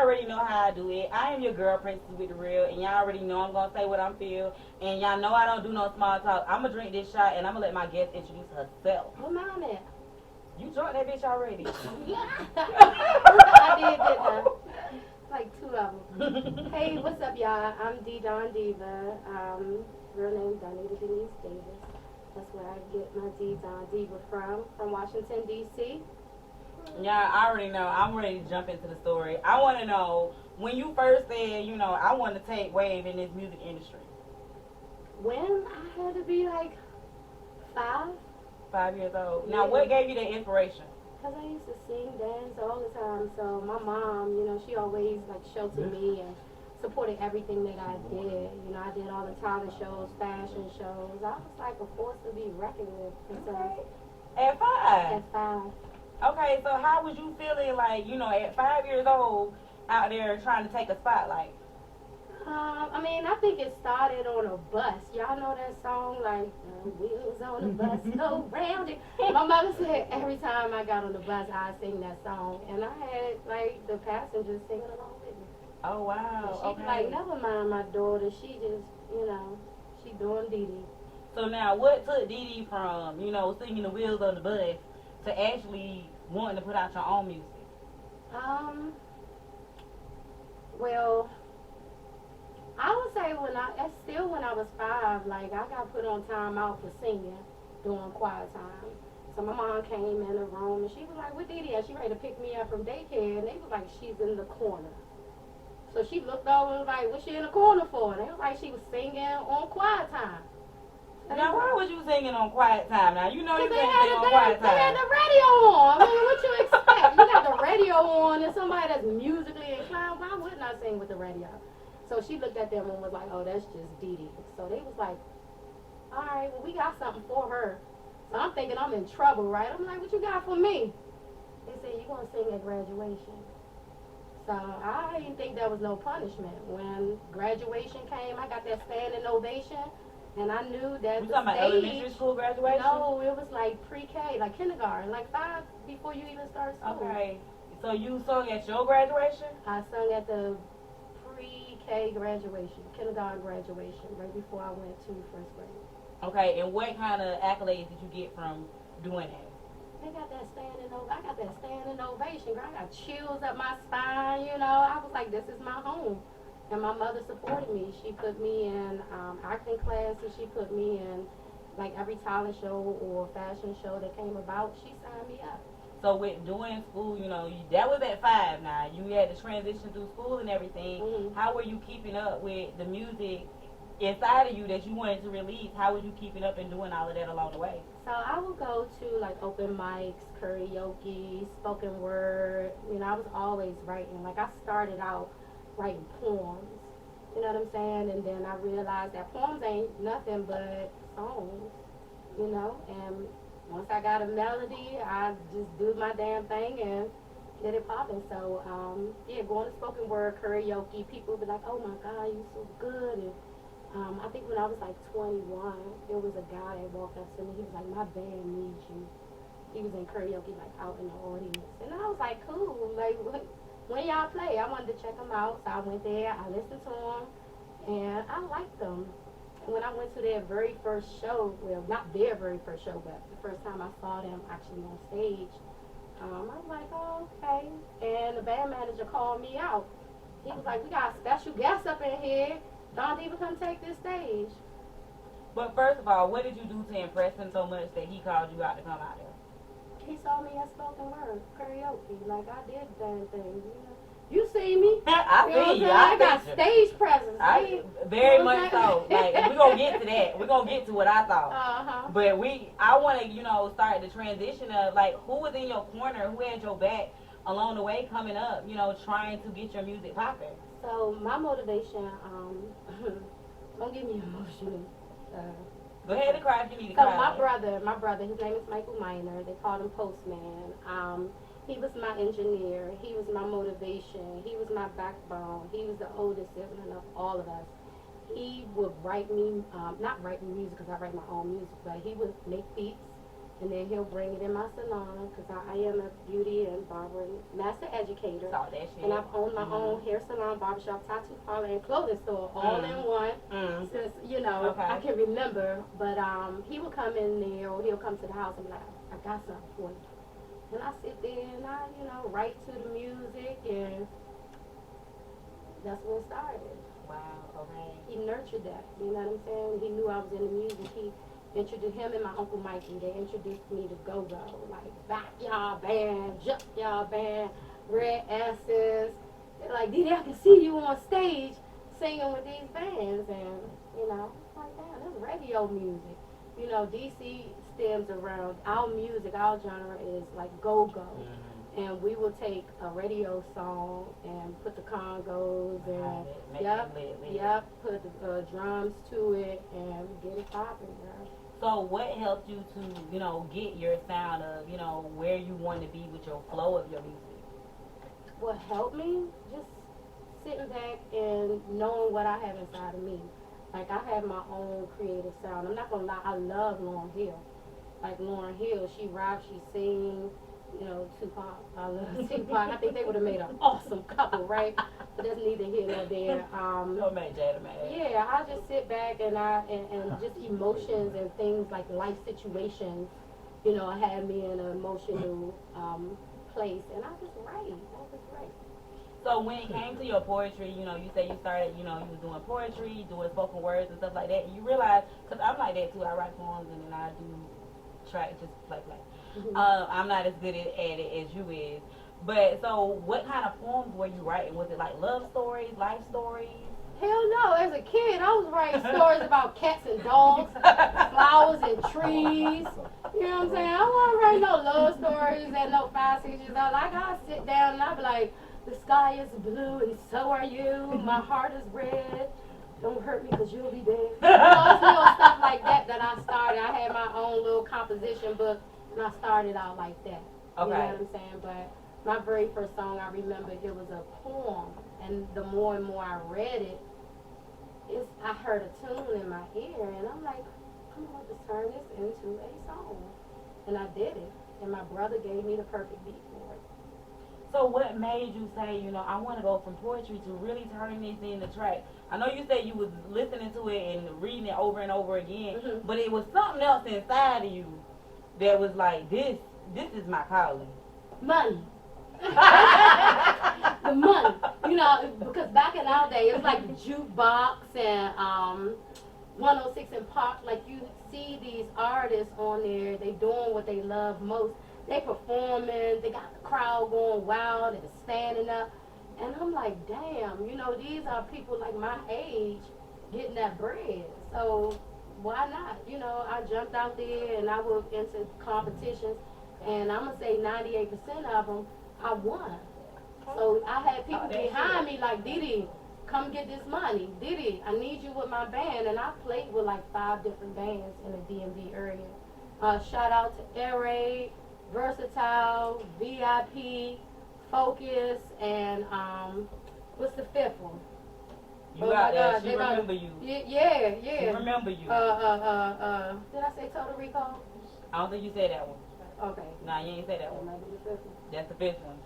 already know how I do it. I am your girl, Princess with the real, and y'all already know I'm gonna say what I'm feel. And y'all know I don't do no small talk. I'm gonna drink this shot, and I'm gonna let my guest introduce herself. What mom at? You drunk that bitch already? Yeah. I did, didn't I? Like 2 of them. Hey, what's up, y'all? I'm DeeDonDiva. Real name Donita Denise Davis. That's where I get my DeeDonDiva from Washington, D.C. Yeah, I already know. I'm ready to jump into the story. I want to know, when you first said, I want to take wave in this music industry. When I had to be like 5. 5 years old. Yeah. Now, what gave you that inspiration? Because I used to sing, dance all the time. So my mom, she always like sheltered me and supported everything that I did. I did all the talent shows, fashion shows. I was like a force to be reckoned with. Okay. At 5? At 5. Okay, so how was you feeling like, at 5 years old out there trying to take a spotlight? I think it started on a bus. Y'all know that song, like, the wheels on the bus go round it. My mother said every time I got on the bus, I'd sing that song. And I had, like, the passengers singing along with me. Oh, wow. And she'd be like, never mind my daughter. She just, she doing Dee Dee. So now, what took Dee Dee from, singing the wheels on the bus to actually wanting to put out your own music? Well, I would say when I was 5, like I got put on time out for singing during quiet time. So my mom came in the room and she was like, "What Dee Dee?" And she ready to pick me up from daycare, and they was like, "She's in the corner." So she looked over and was like, "What's she in the corner for?" And they was like, "She was singing on quiet time." And now, why was you singing on quiet time? Now, you can't sing on quiet time. They had the radio on. I mean, what you expect? You got the radio on and somebody that's musically inclined. Why wouldn't I sing with the radio? So she looked at them and was like, "Oh, that's just Dee Dee." So they was like, "All right, well, we got something for her." So I'm thinking I'm in trouble, right? I'm like, "What you got for me?" They said, "You gonna sing at graduation." So I didn't think there was no punishment. When graduation came, I got that standing ovation, and I knew that you the talking about elementary school graduation? No, it was like pre-K, like kindergarten, like 5 before you even start school. Okay, so you sung at your graduation? I sung at the pre-K graduation, kindergarten graduation, right before I went to 1st grade. Okay, and what kind of accolades did you get from doing that? I got that standing ovation, girl. I got chills up my spine, I was like, this is my home. And my mother supported me. She put me in acting classes. She put me in, like, every talent show or fashion show that came about. She signed me up. So with doing school, that was at 5 now. You had to transition through school and everything. Mm-hmm. How were you keeping up with the music inside of you that you wanted to release? How was you keeping up and doing all of that along the way? So I would go to, like, open mics, karaoke, spoken word. I was always writing. Like, I started out writing poems. You know what I'm saying? And then I realized that poems ain't nothing but songs, and once I got a melody, I just do my damn thing and get it popping. So, going to spoken word, karaoke, people be like, "Oh my God, you so good." And I think when I was like 21, there was a guy that walked up to me. He was like, "My band needs you." He was in karaoke, like out in the audience. And I was like, "Cool, like, when y'all play?" I wanted to check them out. So I went there, I listened to them, and I liked them. When I went to their very first show, well, not their very first show, but the first time I saw them actually on stage, I was like, "Oh, okay." And the band manager called me out. He was like, "We got a special guest up in here. DeeDonDiva, come take this stage." But first of all, what did you do to impress him so much that he called you out to come out there? He saw me at spoken word, karaoke. Like, I did damn things, You see me. I see you. I got stage presence. Very much so. Like, we're going to get to that. We're going to get to what I thought. Uh-huh. But I want to, start the transition of, like, who was in your corner, who had your back along the way coming up, trying to get your music popping? So, my motivation, don't get me emotional. Go ahead and cry if you need to cry. So, my brother, his name is Michael Miner. They called him Postman. He was my engineer. He was my motivation. He was my backbone. He was the oldest sibling of all of us. He would write me, not write me music because I write my own music, but he would make beats and then he'll bring it in my salon because I am a beauty and barber master educator. Saw that shit. And I've owned my own hair salon, barbershop, tattoo parlor, and clothing store all in one since, I can remember. But he would come in there or he'll come to the house and be like, I got something for you. And I sit there and I, write to the music, and that's when it started. Wow, okay. He nurtured that, you know what I'm saying? He knew I was in the music. He introduced him and my Uncle Mikey. They introduced me to go-go, like backyard band, junkyard band, red asses. They're like, Dee, I can see you on stage singing with these bands. And, like, damn, that's radio music. DC stems around, our music, our genre is like go-go. And we will take a radio song and put the congos and put the drums to it and get it popping, girl. So what helped you to, get your sound of, where you want to be with your flow of your music? What helped me? Just sitting back and knowing what I have inside of me. Like, I have my own creative sound. I'm not going to lie, I love Lauryn Hill. Like, Lauryn Hill, she raps, she sings. Tupac. I love Tupac. I think they would have made an awesome couple, right? But that's neither here nor there. Don't make Jada mad. Yeah, I just sit back and just emotions and things like life situations, have me in an emotional place, and I just write. So when it came to your poetry, you say you started, you was doing poetry, doing spoken words and stuff like that. And you realize, because I'm like that too. I write poems and then I do track just like. I'm not as good at it as you is. But so what kind of poems were you writing? Was it like love stories, life stories? Hell no. As a kid, I was writing stories about cats and dogs, flowers and trees. You know what I'm saying? I wasn't writing no love stories at no 5, 6 years old. Like, I'd sit down and I'd be like, the sky is blue and so are you. My heart is red. Don't hurt me because you'll be dead. Little stuff like that I started. I had my own little composition book. And I started out like that. Okay. You know what I'm saying? But my very first song, I remember it was a poem. And the more and more I read it, I heard a tune in my ear. And I'm like, I'm going to turn this into a song. And I did it. And my brother gave me the perfect beat for it. So what made you say, I want to go from poetry to really turning this into track? I know you said you was listening to it and reading it over and over again. But it was something else inside of you that was like, this is my calling. Money. The money. Because back in our day, it was like the jukebox and 106 in Park. Like, you see these artists on there, they doing what they love most. They performing, they got the crowd going wild and standing up. And I'm like, damn, these are people like my age getting that bread. So why not? I jumped out there and I was into competitions, and I'm going to say 98% of them, I won. So I had people behind me like, Dee, come get this money. Dee, I need you with my band. And I played with like 5 different bands in the DMV area. Shout out to Air Raid, Versatile, VIP, Focus, and what's the 5th one? You got that. She remember you. Yeah. She remember you. Did I say Total Recall? I don't think you said that one. Okay. Nah, you ain't say that one. That might be the 5th one. That's the 5th one.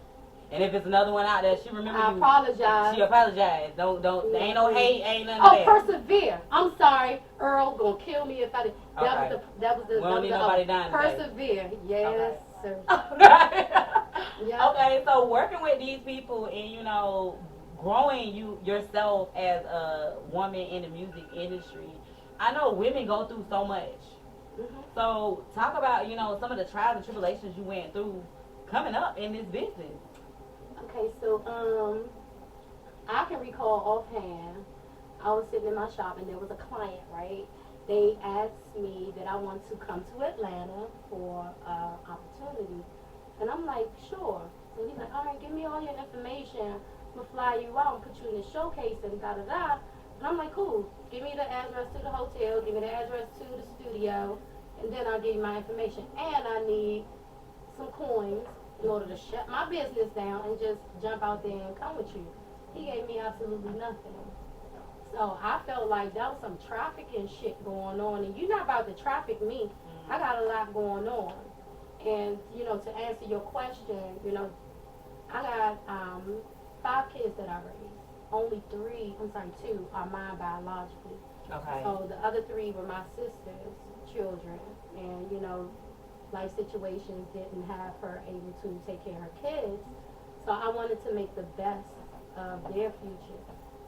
And if it's another one out there, she remember you. I apologize. She apologized. Don't. There ain't no hate. Ain't nothing. Oh, Persevere. I'm sorry. Earl gonna kill me if I did. That was the. We don't need nobody dying. Persevere. Yes, sir. Yeah. Okay, so working with these people and growing yourself as a woman in the music industry, I know women go through so much. So talk about some of the trials and tribulations you went through coming up in this business. Okay, so I can recall offhand, I was sitting in my shop and there was a client, right? They asked me that I want to come to Atlanta for an opportunity. And I'm like, sure. So he's like, all right, give me all your information. I'm going to fly you out and put you in the showcase and da-da-da. And I'm like, cool. Give me the address to the hotel. Give me the address to the studio. And then I'll give you my information. And I need some coins in order to shut my business down and just jump out there and come with you. He gave me absolutely nothing. So I felt like that was some trafficking shit going on. And you're not about to traffic me. I got a lot going on. And, you know, to answer your question, you know, I got 5 kids that I raised. Only three, I'm sorry, two are mine biologically. Okay. So the other three were my sister's children. And, you know, life situations didn't have her able to take care of her kids. So I wanted to make the best of their future.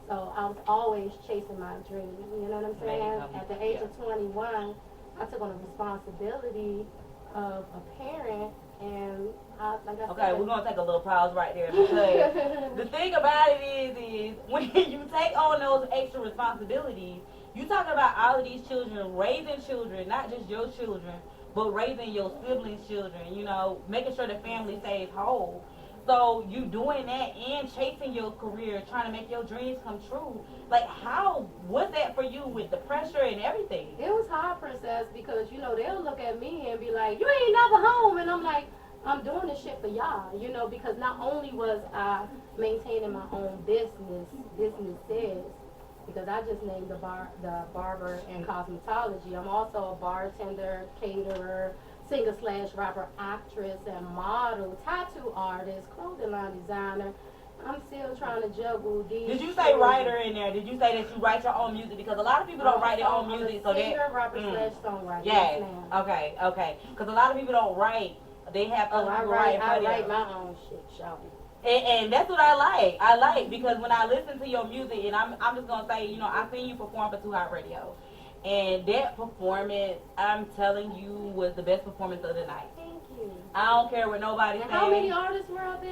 So I was always chasing my dream. You know what I'm saying? At the age of 21, I took on the responsibility of a parent, and like I Okay, said, we're gonna take a little pause right there because the thing about it is when you take on those extra responsibilities, you talking about all of these children, raising children, not just your children, but raising your siblings' children. You know, making sure the family stays whole. So you doing that and chasing your career, trying to make your dreams come true. Like, how was that for you with the pressure and everything? it was hard, princess, because you know they'll look at me and be like, "You ain't never home," and I'm like, "I'm doing this shit for y'all," you know, because not only was I maintaining my own businesses, because I just named the barber and cosmetology. I'm also a bartender, caterer, singer slash rapper, actress, and model, tattoo artist, clothing line designer. I'm still trying to juggle these. Did you say writer in there? Did you say that you write your own music? Because a lot of people don't write their own music, so singer, that rapper slash songwriter. yes, Yes, okay, okay. Because a lot of people don't write; they have other people write for I them. write my own shit, shawty. And that's what I like. I like because when I listen to your music, and I'm just gonna say, you know, I seen you perform for Too Hot Radio, and that performance, I'm telling you, was the best performance of the night. Thank you. I don't care what nobody And says. how many artists were out there?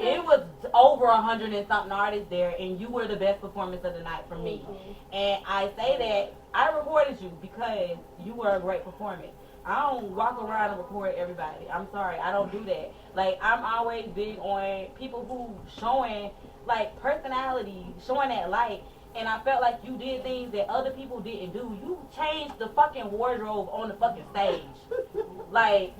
It was over 100 and something artists there, and you were the best performance of the night for me. And I say that I recorded you because you were a great performance. I don't walk around and record everybody. I'm sorry, I don't do that. Like, I'm always big on people who showing like personality, showing that light. And I felt like you did things that other people didn't do. You changed the fucking wardrobe on the fucking stage. Like,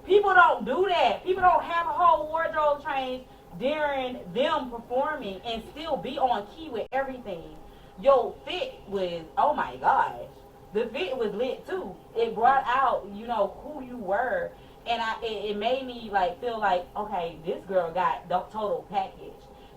people don't do that. People don't have a whole wardrobe change during them performing and still be on key with everything. Your fit was, oh my gosh. The fit was lit too. It brought out, you know, who you were. And it made me like feel like, okay, this girl got the total package.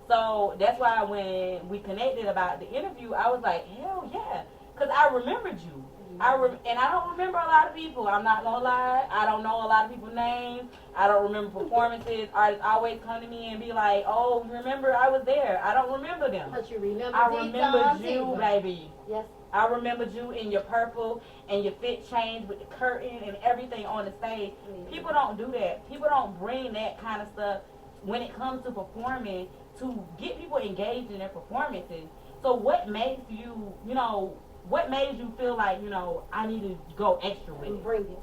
So that's why when we connected about the interview, I was like, hell yeah. Because I remembered you. And I don't remember a lot of people. I'm not gonna lie. I don't know a lot of people's names. I don't remember performances. Artists always come to me and be like, "Oh, remember I was there." I don't remember them. But you remember? I remembered you, baby. Yes. I remembered you in your purple and your fit change with the curtain and everything on the stage. People don't do that. People don't bring that kind of stuff when it comes to performing to get people engaged in their performances. So what makes you, you know, what made you feel like, you know, I need to go extra with it? Bring it.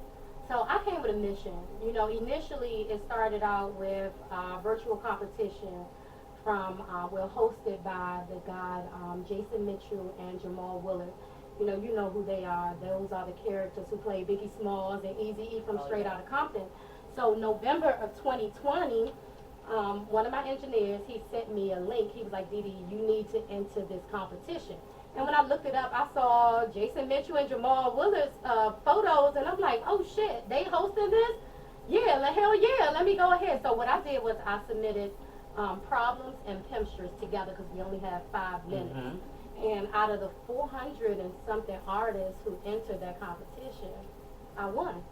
So I came with a mission. You know, initially it started out with virtual competition from, well, hosted by the guy Jason Mitchell and Jamal Willard. You know who they are. Those are the characters who play Biggie Smalls and Eazy-E from Straight Outta Compton. So November of 2020, one of my engineers, he sent me a link. He was like, "Dee Dee, you need to enter this competition." And when I looked it up, I saw Jason Mitchell and Jamal Willard's photos, and I'm like, "Oh shit, they hosting this? Yeah, hell yeah, let me go ahead." So what I did was I submitted problems and pimpsters together because we only have 5 minutes. And out of the 400 and something artists who entered that competition, I won.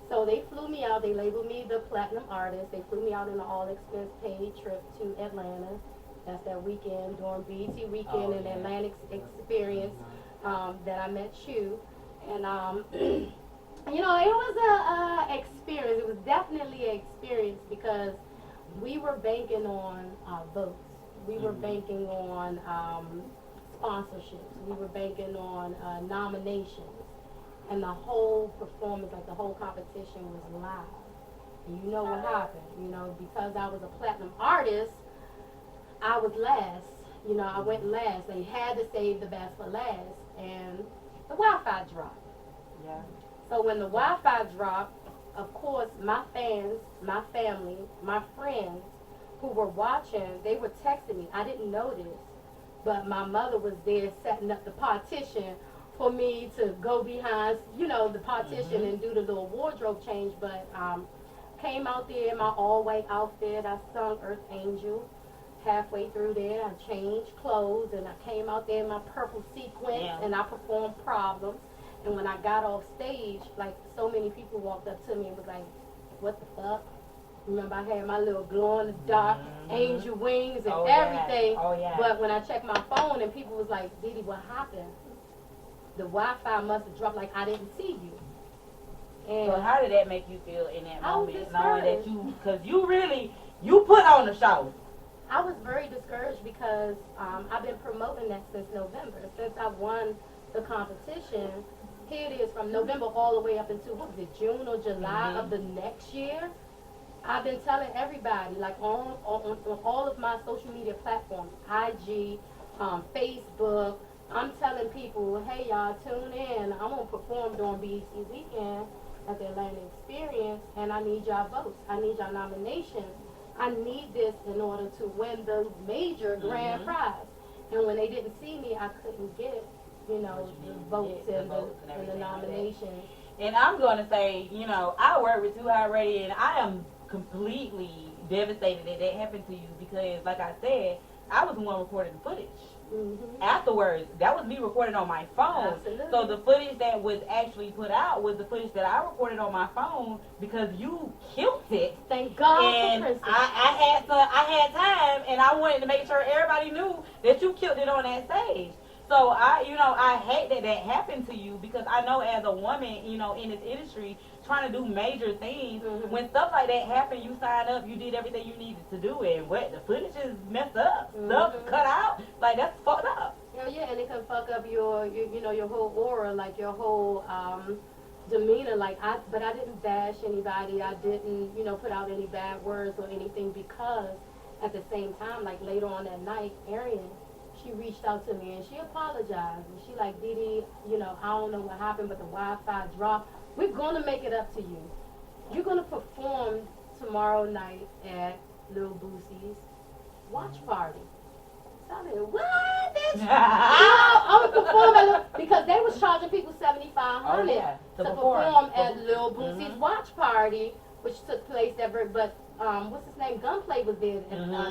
So they flew me out. They labeled me the platinum artist. They flew me out on an all-expense paid trip to Atlanta. That's that weekend during BET weekend and Atlantic experience that I met you. And, you know, it was a experience. It was definitely an experience because we were banking on votes. We were banking on sponsorships. We were banking on nominations. And the whole performance, like the whole competition was live. And you know what happened? You know, because I was a platinum artist, I was last. You know, I went last. They had to save the best for last. And the Wi-Fi dropped. Yeah. So when the Wi-Fi dropped, of course, my fans, my family, my friends who were watching, they were texting me. I didn't know this, but my mother was there setting up the partition for me to go behind, the partition and do the little wardrobe change. But came out there in my all white outfit. I sung Earth Angel. Halfway through there, I changed clothes and I came out there in my purple sequins and I performed Problems. And when I got off stage, like so many people walked up to me and was like, "What the fuck?" Remember, I had my little glow in the dark angel wings and everything. Oh, yeah. But when I checked my phone and people was like, "Didi, what happened? The Wi-Fi must have dropped. Like I didn't see you." And so how did that make you feel in that I was moment, knowing that discouraged. because you put on the show? I was very discouraged because I've been promoting that since November. Since I won the competition, here it is from November all the way up into, what was it, June or July of the next year. I've been telling everybody, like on all of my social media platforms, IG, Facebook, I'm telling people, hey y'all, tune in. I'm going to perform during BET weekend at the Atlanta Experience, and I need y'all votes. I need y'all nominations. I need this in order to win the major grand prize. And when they didn't see me, I couldn't get, the votes and the nominations. And I'm going to say, I work with Too High Radio, and I am completely devastated that happened to you because, like I said, I was the one recording the footage. Afterwards, that was me recording on my phone. Absolutely. So the footage that was actually put out was the footage that I recorded on my phone because you killed it. Thank God and for Princess. I had time, and I wanted to make sure everybody knew that you killed it on that stage. So I hate that happened to you because I know as a woman, in this industry, trying to do major things, when stuff like that happened, you signed up, you did everything you needed to do, and the footage is messed up, stuff cut out, like that's fucked up. Yeah, and it can fuck up your whole aura, like your whole demeanor. But I didn't bash anybody. I didn't, put out any bad words or anything because at the same time, like later on that night, Arian, she reached out to me and she apologized. And she like, Didi, I don't know what happened, but the Wi-Fi dropped. We're going to make it up to you. You're going to perform tomorrow night at Lil Boosie's watch party. So I mean, what, bitch? I was performing because they was charging people $7,500 to perform at Lil Boosie's watch party, which took place but what's his name? Gunplay was there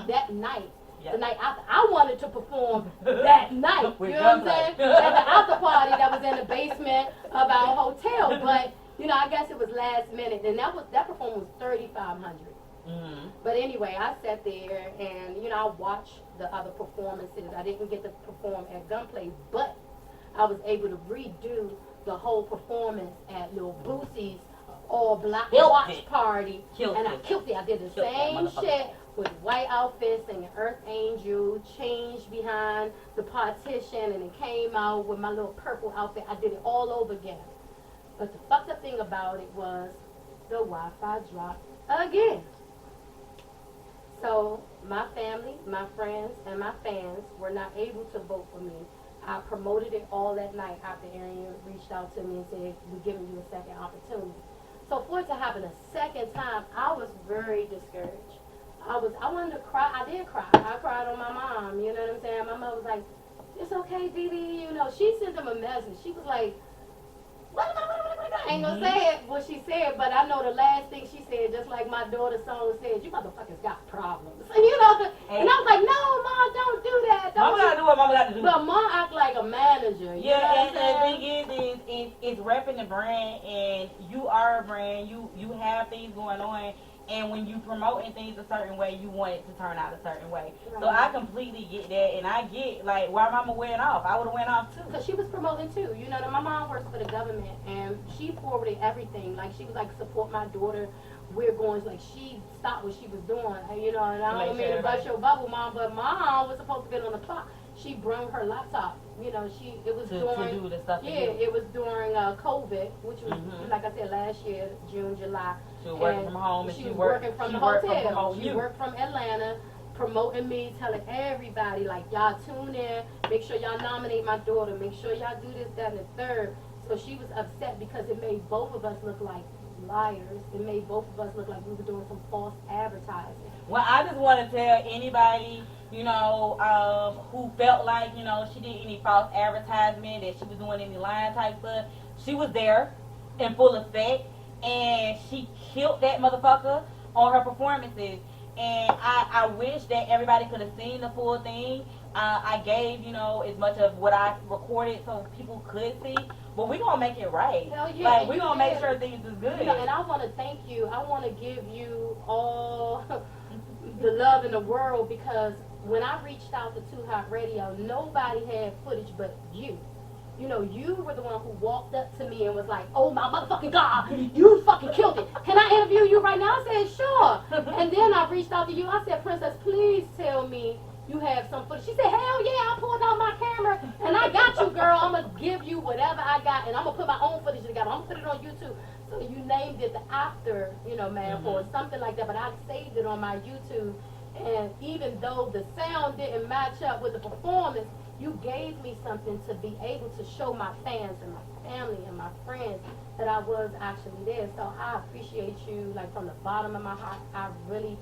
that night. The night after, I wanted to perform that night. You know what I'm saying? At the after party that was in the basement of our hotel. But I guess it was last minute, and that performance was $3,500. But anyway, I sat there and I watched the other performances. I didn't get to perform at Gunplay, but I was able to redo the whole performance at Lil Boosie's all black watch party, and I killed it. I did the same shit. With white outfits and an Earth Angel, changed behind the partition, and it came out with my little purple outfit. I did it all over again. But the fucked up thing about it was the Wi-Fi dropped again. So my family, my friends, and my fans were not able to vote for me. I promoted it all that night after Arian reached out to me and said, we're giving you a second opportunity. So for it to happen a second time, I was very discouraged. I wanted to cry. I did cry. I cried on my mom. You know what I'm saying? My mom was like, it's okay, Didi. She sent them a message. She was like, I ain't gonna say it what she said, but I know the last thing she said, just like my daughter's song said, you motherfuckers got problems. And and I was like, no, Mom, don't do that. Mama gotta do what Mama gotta do. But Mom act like a manager. And the thing is, it's repping the brand, and you are a brand. You have things going on. And when you promoting things a certain way, you want it to turn out a certain way. Right. So I completely get that, and I get like why Mama went off. I would have went off too. Cause she was promoting too. My mom works for the government, and she forwarded everything. Like she was like, support my daughter. We're going. Like she stopped what she was doing. And I don't mean to bust your bubble, Mom, but Mom was supposed to be on the clock. She brought her laptop. It was during to do the stuff. It was during COVID, which was like I said last year, June, July. She was working from home, and she was working from the hotel. She worked from Atlanta, promoting me, telling everybody like, y'all tune in, make sure y'all nominate my daughter, make sure y'all do this, that, and the third. So she was upset because it made both of us look like liars. It made both of us look like we were doing some false advertising. Well, I just want to tell anybody, who felt like, she did any false advertisement, that she was doing any lying type stuff. She was there in full effect, and she killed that motherfucker on her performances. And I wish that everybody could have seen the full thing. I gave, as much of what I recorded so people could see. But we're going to make it right. Hell yeah, like, we're going to make sure things is good. And I want to thank you. I want to give you all the love in the world, because when I reached out to Too Hot Radio, nobody had footage but you. You were the one who walked up to me and was like, oh my motherfucking God, you fucking killed it. Can I interview you right now? I said, sure. And then I reached out to you. I said, Princess, please tell me you have some footage. She said, hell yeah, I pulled out my camera and I got you, girl. I'm going to give you whatever I got, and I'm going to put my own footage together. I'm going to put it on YouTube. So you named it the After, man, or something like that. But I saved it on my YouTube. And even though the sound didn't match up with the performance, you gave me something to be able to show my fans and my family and my friends that I was actually there. So I appreciate you, like, from the bottom of my heart. I really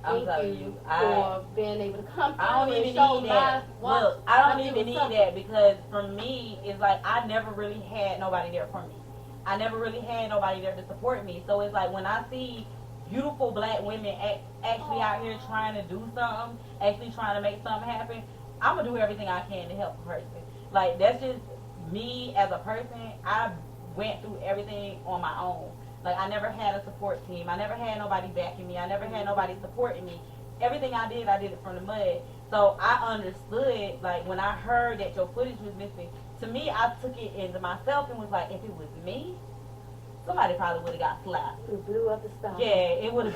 thank you for being able to come through and show my work. Look, I don't even need that, because for me, it's like I never really had nobody there for me. I never really had nobody there to support me. So it's like when I see beautiful black women actually out here trying to do something, actually trying to make something happen, I'm going to do everything I can to help a person. Like, that's just me as a person. I went through everything on my own. Like, I never had a support team. I never had nobody backing me. I never had nobody supporting me. Everything I did it from the mud. So I understood, like, when I heard that your footage was missing, to me, I took it into myself and was like, if it was me, somebody probably would have got slapped. It blew up the stuff. Yeah, it would have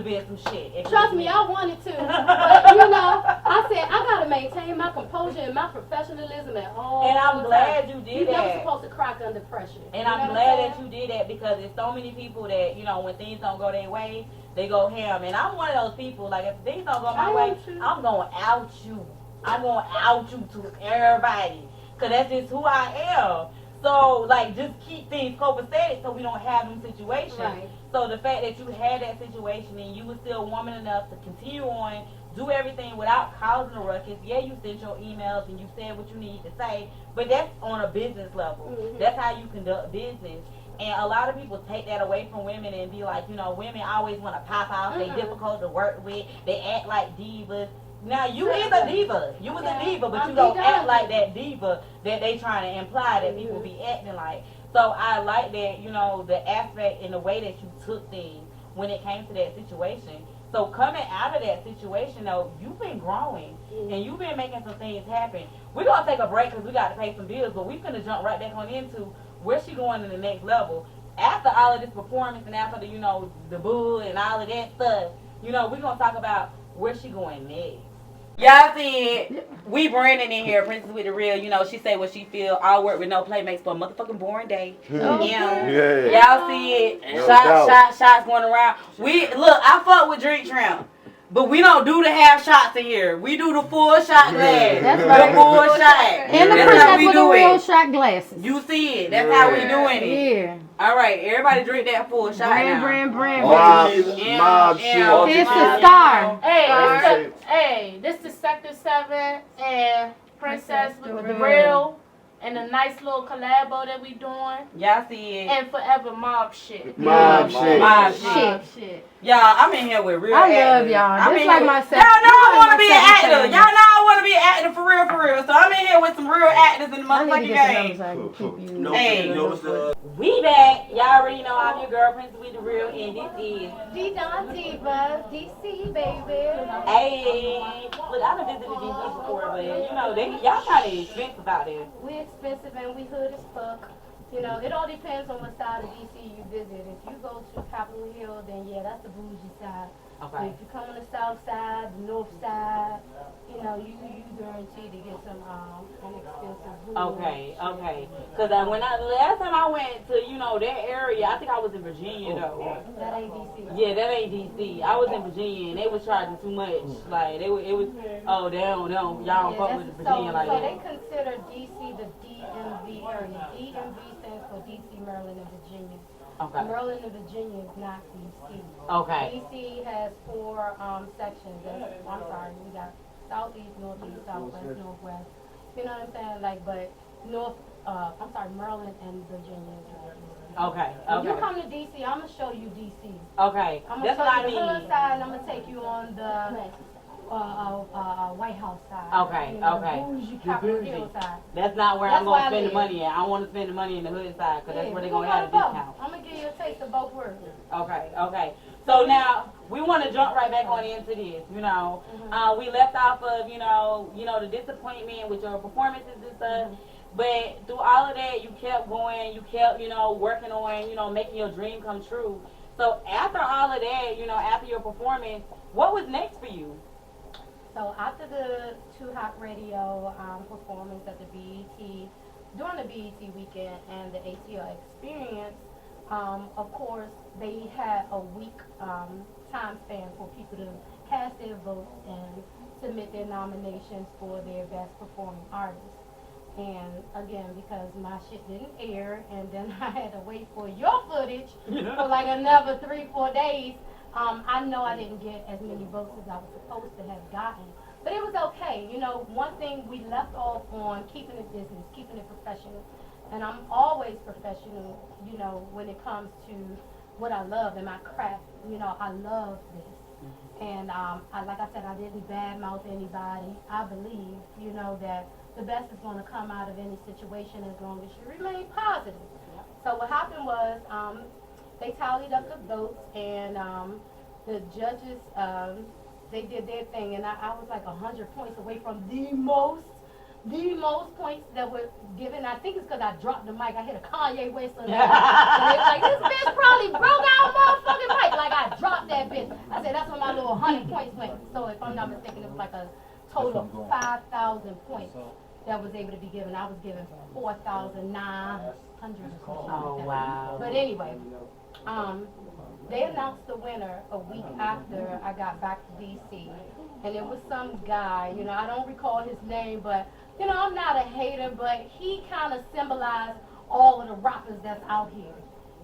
been some shit. Trust me, I wanted to. But, I said, I got to maintain my composure and my professionalism at all And I'm glad you did You're that. never supposed to crack under pressure. And I'm glad that you did that, because there's so many people that, when things don't go their way, they go ham. And I'm one of those people, like, if things don't go my way, I'm going to out you. I'm going to out you to everybody. Because that's just who I am. So, like, just keep things copacetic so we don't have them situations. Right. So the fact that you had that situation and you were still woman enough to continue on, do everything without causing a ruckus. Yeah, you sent your emails and you said what you need to say, but that's on a business level. Mm-hmm. That's how you conduct business. And a lot of people take that away from women and be like, women always want to pop out. They difficult to work with. They act like divas. Now, you is a diva. You was a diva, but you don't act like that diva that they trying to imply that people be acting like. So I like that, the aspect and the way that you took things when it came to that situation. So coming out of that situation, though, you've been growing and you've been making some things happen. We're going to take a break because we got to pay some bills, but we're going to jump right back on into where she going to the next level. After all of this performance and after the, the boo and all of that stuff, we're going to talk about where she going next. Y'all see it. We Brandon in here, Princess with the Real. She say what she feel. All work with no play makes for a motherfucking boring day. Yeah. Y'all see it. Shots going around. I fuck with Drink Tramp. But we don't do the half shots in here. We do the full shot glass. That's right. The full shot. And the Princess with the Real shot glasses. You see it. That's how we doing it. Yeah. All right. Everybody drink that full shot now. Brand. Mob shit. It's the star. This the Sector 7 and Princess with the Real. And a nice little collabo that we doing. Y'all see it. And Forever Mob shit. Mob shit. Y'all, I'm in here with real I actors. love y'all. I'm Just in like here. myself. Y'all know I want to be an actor. Y'all know I want to be an actor for real. So I'm in here with some real actors in the motherfucking game. Hey, we back. Y'all already know I'm your girl, Princess with the Real, and this is DeeDonDiva, DC, baby. Hey. Look, I done visited DC before, but y'all kind of expensive out there. We expensive and we hood as fuck. It all depends on what side of DC you visit. If you go to Capitol Hill, then yeah, that's the bougie side. Okay. But if you come on the south side, the north side, you guaranteed to get some inexpensive food. Okay. Because when last time I went to, that area, I think I was in Virginia, though. That ain't DC. Yeah, that ain't DC. I was in Virginia, and they was charging too much. Like, it was, oh, they don't, y'all don't fuck with Virginia like that. So they consider DC the DMV area. DMV stands for DC, Maryland, and Virginia. Okay. Maryland and Virginia is not DC. Okay. DC has 4 sections. I'm sorry, we got southeast, northeast, southwest, northwest. You know what I'm saying? Like, but Maryland and Virginia is not DC. Okay. When you Okay. come to DC, I'm gonna show you DC. Okay. I'm That's gonna what I show you the hood mean. side, and I'm gonna take you on the White House side. Okay, You know, okay. The bougie Capitol Hill side. That's not where That's I'm gonna where I spend the live. money at. I want to spend the money in the hood side because that's where they're gonna have a both. discount. I'm gonna give you a taste of both worlds. Okay, okay. So now we want to jump right back on into this. You know, Mm-hmm. we left off of you know the disappointment with your performances and stuff. Mm-hmm. But through all of that, you kept going. You kept working on making your dream come true. So after all of that, after your performance, what was next for you? So after the Too Hot Radio performance at the BET, during the BET weekend and the ATL experience, of course, they had a week time span for people to cast their votes and submit their nominations for their best performing artist. And again, because my shit didn't air, and then I had to wait for your footage for like another 3-4 days, I know I didn't get as many votes as I was supposed to have gotten. But it was okay. One thing we left off on keeping it business, keeping it professional. And I'm always professional, when it comes to what I love and my craft. I love this. And like I said, I didn't badmouth anybody. I believe, that the best is going to come out of any situation as long as you remain positive. So what happened was they tallied up the votes, and the judges, they did their thing, and I was like 100 points away from the most points that were given. I think it's because I dropped the mic. I hit a Kanye West on that. And they was like, this bitch probably broke our motherfucking mic. Like, I dropped that bitch. I said, that's when my little 100 points went. So if I'm not mistaken, it was like a total of 5,000 points that was able to be given. I was given 4,900 or something Oh, like that. wow. But anyway, they announced the winner a week after I got back to DC, and it was some guy, I don't recall his name, but I'm not a hater, but he kind of symbolized all of the rappers that's out here.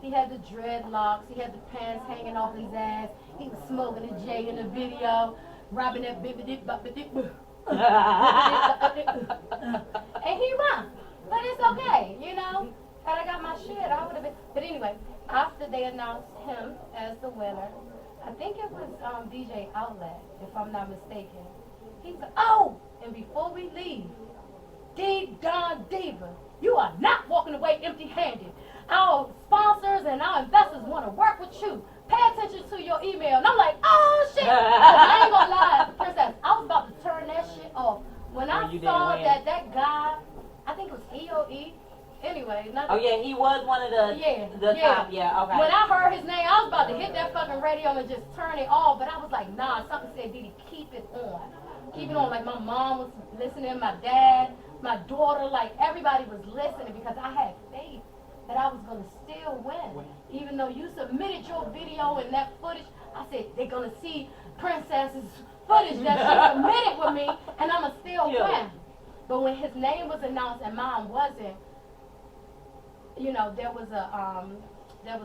He had the dreadlocks, he had the pants hanging off his ass, he was smoking a J in the video, robbing that bibbidi boppidi boo. And he won, but it's okay, Had I got my shit, I would have been. But anyway, after they announced him as the winner, I think it was DJ Outlet, if I'm not mistaken. He said, "Oh, and before we leave, DeeDonDiva, you are not walking away empty-handed. Our sponsors and our investors want to work with you. Pay attention to your email." And I'm like, oh shit! I ain't gonna lie, Princess, I was about to turn that shit off when I saw that guy. I think it was EOE. Anyway, oh yeah, he was one of the top. Yeah, okay. When I heard his name, I was about to hit that fucking radio and just turn it off, but I was like, nah, something said, Didi, keep it on. Keep it on. Like, my mom was listening, my dad, my daughter, like, everybody was listening because I had faith that I was going to still win. Even though you submitted your video and that footage, I said, they're going to see Princess's footage that she submitted with me, and I'm going to still win. But when his name was announced and mine wasn't, there was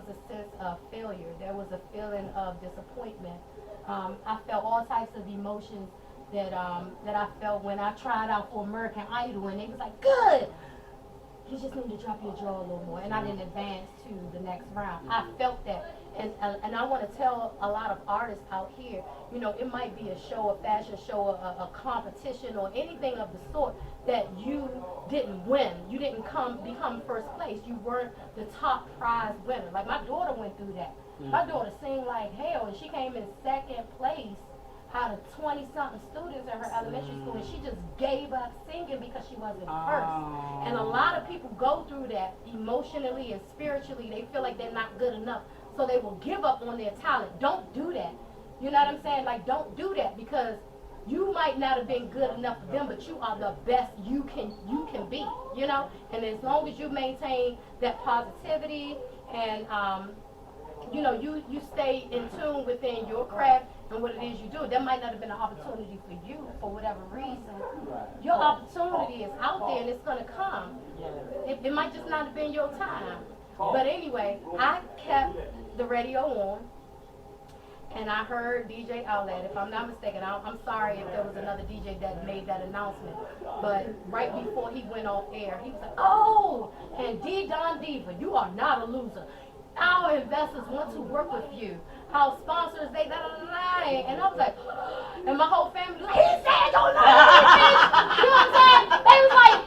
a sense of failure. There was a feeling of disappointment. I felt all types of emotions that I felt when I tried out for American Idol, and they was like, good, you just need to drop your jaw a little more, and I didn't advance to the next round. I felt that, and I want to tell a lot of artists out here, it might be a show, a fashion show, a competition, or anything of the sort, that you didn't win. You didn't become first place. You weren't the top prize winner. Like, my daughter went through that. My daughter sang like hell, and she came in second place out of 20-something students in her elementary school, and she just gave up singing because she wasn't first. And a lot of people go through that emotionally and spiritually. They feel like they're not good enough, so they will give up on their talent. Don't do that. You know what I'm saying? Like, don't do that, because you might not have been good enough for them, but you are the best you can be, And as long as you maintain that positivity and, you stay in tune within your craft and what it is you do, there might not have been an opportunity for you for whatever reason. Your opportunity is out there and it's going to come. It might just not have been your time. But anyway, I kept the radio on, and I heard DJ Outlet. If I'm not mistaken, I'm sorry if there was another DJ that made that announcement. But right before he went off air, he was like, "Oh, and DeeDonDiva, you are not a loser. Our investors want to work with you. Our sponsors, they da da da da." And I was like, and my whole family was like, "He said don't lie to me, bitch." You know what I'm saying? They was like,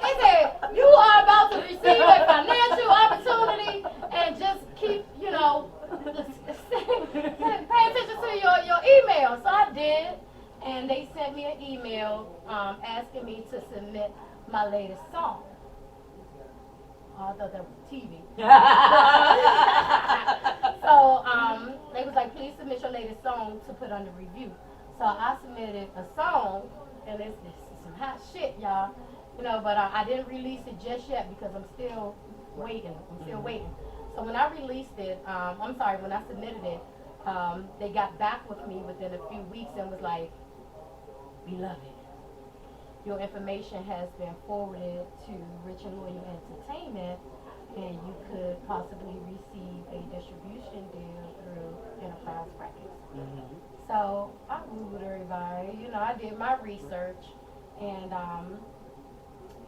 they said, "You are about to receive a financial opportunity, and just keep, you know, pay attention to your email." So I did, and they sent me an email asking me to submit my latest song. Oh, I thought that was TV. So they was like, "Please submit your latest song to put under review." So I submitted a song, and it's some hot shit, y'all. You know, but I didn't release it just yet because I'm still waiting. So when I released it, when I submitted it, they got back with me within a few weeks and was like, "Beloved, your information has been forwarded to Rich and Loyal Entertainment, and you could possibly receive a distribution deal through Enterprise Records." So I Googled everybody, you know, I did my research, and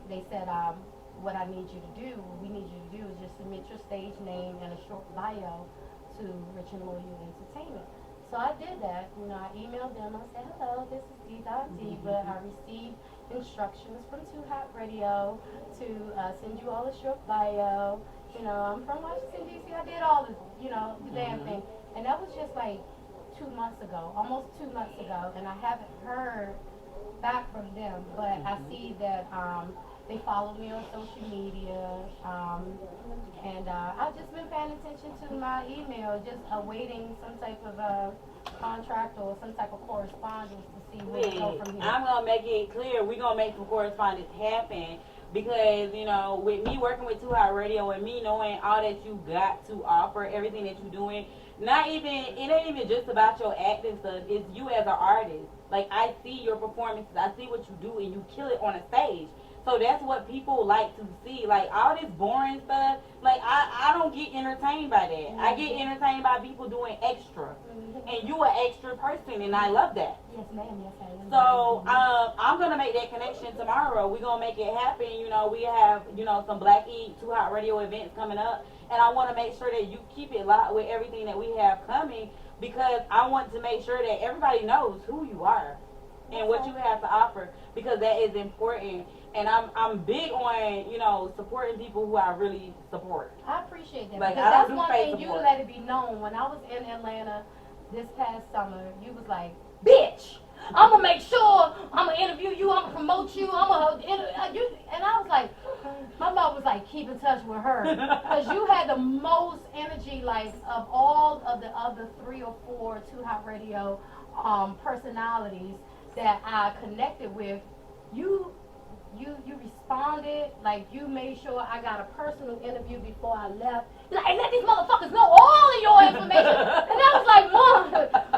they said, "What I need you to do, we need you to do is just submit your stage name and a short bio to Rich and Loyal Entertainment." So I did that. You know, I emailed them. I said, "Hello, this is DeeDonDiva. I received instructions from Too Hot Radio to send you all a short bio. You know, I'm from Washington, D.C. I did all the, you know, the damn thing." And that was just like 2 months ago, almost 2 months ago, and I haven't heard back from them. But I see that they follow me on social media, and I've just been paying attention to my email, just awaiting some type of contract or some type of correspondence to see where to go from here. I'm going to make it clear, we're going to make some correspondence happen, because, you know, with me working with Too Hot Radio and me knowing all that you got to offer, everything that you're doing, it ain't even just about your acting stuff, it's you as an artist. Like, I see your performances, I see what you do, and you kill it on a stage. So that's what people like to see. Like, all this boring stuff, like, I don't get entertained by that. I get entertained by people doing extra. And you an extra person, and I love that. Yes, ma'am. Yes, I am. So, I'm going to make that connection tomorrow. We're going to make it happen. You know, we have, you know, some Black Ink, Too Hot Radio events coming up. And I want to make sure that you keep it locked with everything that we have coming, because I want to make sure that everybody knows who you are and what you have to offer, because that is important. And I'm big on, you know, supporting people who I really support. I appreciate that. Like, because I don't that's do one fake thing you support. let it be known. When I was in Atlanta this past summer, you was like, "Bitch, I'm gonna make sure I'm gonna interview you, I'm gonna promote you, I'm gonna you." And I was like, my mom was like, "Keep in touch with her," because you had the most energy, like, of all of the other 3 or 4 Too Hot Radio personalities that I connected with. You responded, like, you made sure I got a personal interview before I left. You're like, "Hey, let these motherfuckers know all of your information." And I was like, "Mom,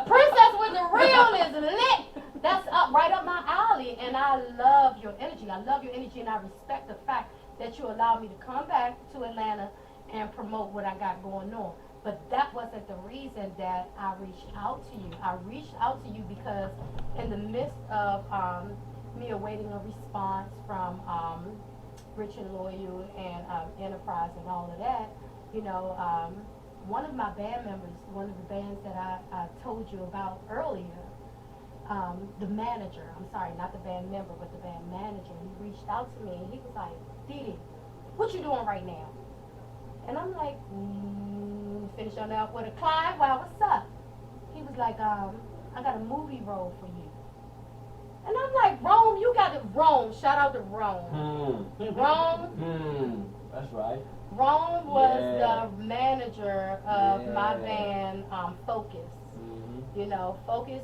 Princess with the realness lit." That's right up my alley, and I love your energy. I love your energy, and I respect the fact that you allowed me to come back to Atlanta and promote what I got going on. But that wasn't the reason that I reached out to you. I reached out to you because in the midst of me awaiting a response from Rich and Loyal and Enterprise and all of that, you know, one of my band members, one of the bands that I told you about earlier, the manager, I'm sorry, not the band member, but the band manager, he reached out to me and he was like, "Dee, what you doing right now?" And I'm like, finish on up with a Clyde, wow, what's up? He was like, "I got a movie role for you." And I'm like, "Rome, you got it." Rome, shout out to Rome. Rome. That's right. Rome was the manager of my band, Focus. You know, Focus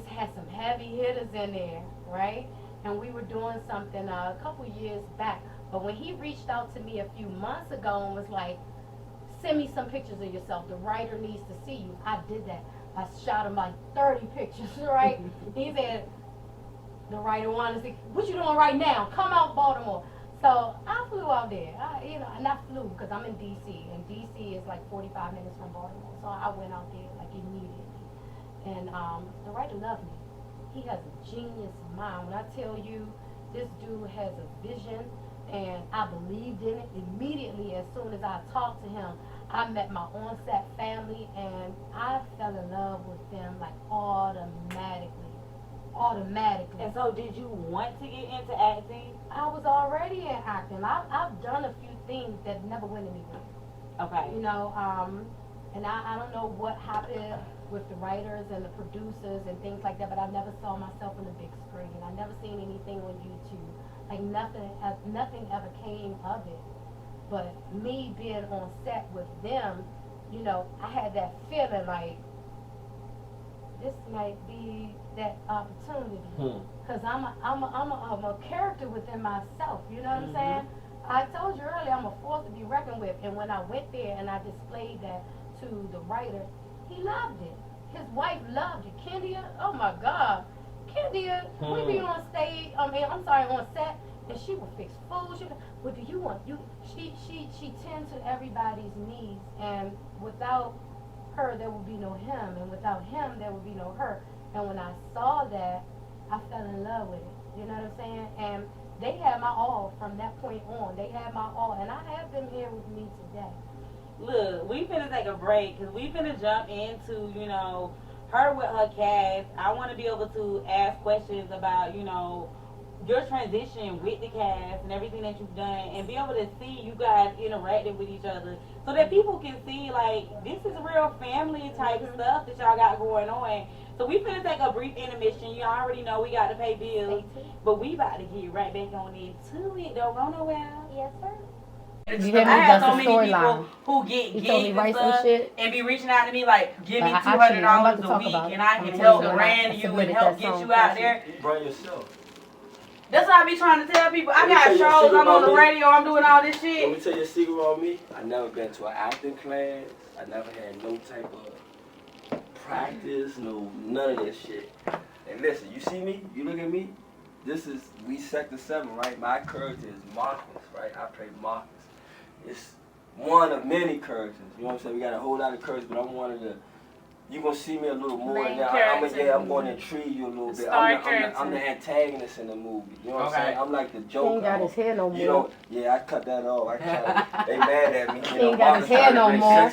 had some heavy hitters in there, right? And we were doing something a couple years back. But when he reached out to me a few months ago and was like, "Send me some pictures of yourself. The writer needs to see you," I did that. I shot him like 30 pictures, right? He said, the writer wanted to see, "What you doing right now? Come out Baltimore." So I flew out there. And I flew because I'm in D.C. and D.C. is like 45 minutes from Baltimore. So I went out there like immediately. And the writer loved me. He has a genius mind. When I tell you, this dude has a vision, and I believed in it immediately. As soon as I talked to him, I met my on-set family, and I fell in love with them like automatically. And so, did you want to get into acting? I was already in acting. I've done a few things that never went anywhere. Okay. And I don't know what happened with the writers and the producers and things like that, but I never saw myself on the big screen. I never seen anything on YouTube. Like nothing ever came of it. But me being on set with them, I had that feeling like this might be that opportunity. Because I'm a character within myself. You know what I'm saying? I told you earlier, I'm a force to be reckoned with. And when I went there and I displayed that to the writer, he loved it. His wife loved it. Kendia, oh my God. Kendia, we be on stage, on set, and she would fix food. What do you want? She tends to everybody's needs, and without her, there would be no him, and without him, there would be no her. And when I saw that, I fell in love with it. You know what I'm saying? And they had my all from that point on. They had my all, and I have them here with me today. Look, we finna take a break because we finna jump into, her with her cast. I want to be able to ask questions about, your transition with the cast and everything that you've done, and be able to see you guys interacting with each other so that people can see, like, this is real family type stuff that y'all got going on. So we finna take a brief intermission. You already know we got to pay bills, but we about to get right back on into it. Don't go nowhere. Yes, sir. I have so many people who get gigs and stuff and be reaching out to me like, give me $200 a week and I can help brand you and help get you out there. Brand yourself. That's what I be trying to tell people. I got shows, I'm on the radio, I'm doing all this shit. Let me tell you a secret on me. I never been to an acting class. I never had no type of practice, none of this shit. And listen, you see me? You look at me? We Sector 7, right? My character is Marcus, right? I play Marcus. It's one of many characters. You know what I'm saying? We got a whole lot of characters, but I'm one of the. You're going to see me a little more now. I'm going to intrigue you a little bit. I'm the antagonist in the movie. You know what I'm saying? I'm like the Joker. He ain't got his hair no more. I cut that off. They mad at me. He ain't got his hair no more.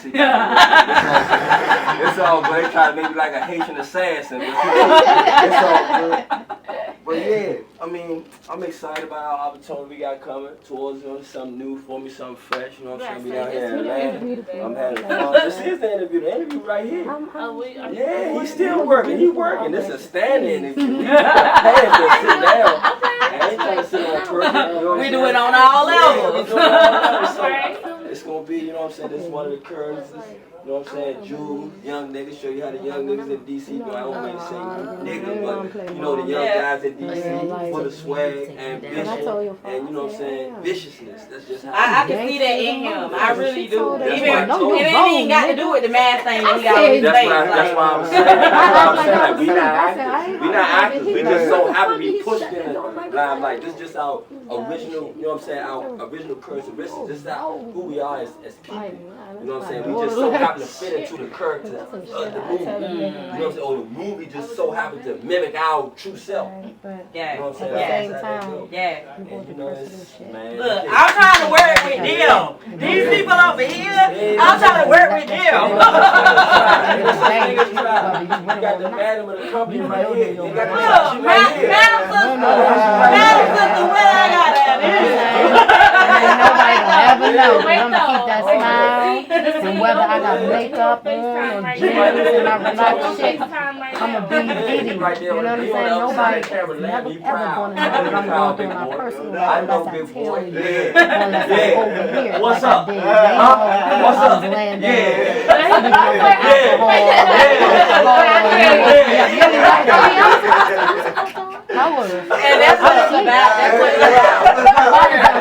It's all good. They try to make me like a Haitian assassin. It's all good. But yeah, I'm excited about our opportunity we got coming towards something new for me, something fresh. You know what I'm saying? We down here in Atlanta. I'm having fun. This is the interview. The interview right here. Yeah, he's still working. He's working. This is a standing interview. Hey, just sit down. I ain't trying to sit on person. We do it on all levels. It's gonna be, you know what I'm saying? This is one of the curves. You know what I'm saying? Jews, young niggas, show you how the young niggas in DC do. I don't mean to say niggas, but the young guys in DC full of swag, ambition, and you know what I'm saying? Viciousness. That's just how I can see that in him. I really do. Even it ain't got to do with the math thing that he always say. That's why I'm saying. That's why I'm saying. Like, we not actors. We not actors. We just so happy to be pushed in the limelight. This is just our original, you know what I'm saying? Our original characteristics. This is who we are as people. You know what I'm saying? We just so happen to fit into the character of the movie. You know what I'm saying? Or the movie just so happened to mimic our true self. Yeah. You know what I'm saying? Yeah. And you know, man. Look, I'm trying to work with them. These people over here, I'm trying to work with them. You got the madam of the company right here. You got the Madam sister, where I got at? Nobody will ever know. I'm gonna keep that smile, and whether I got makeup on or jeans and I relax shit, I'm gonna be Diddy. You know what I'm saying? Nobody's never ever gonna know that I'm going through my personal life unless I tell you, unless I'm over here. What's like up? I did. What's up? Laying And that's what it's about. That's what it's about.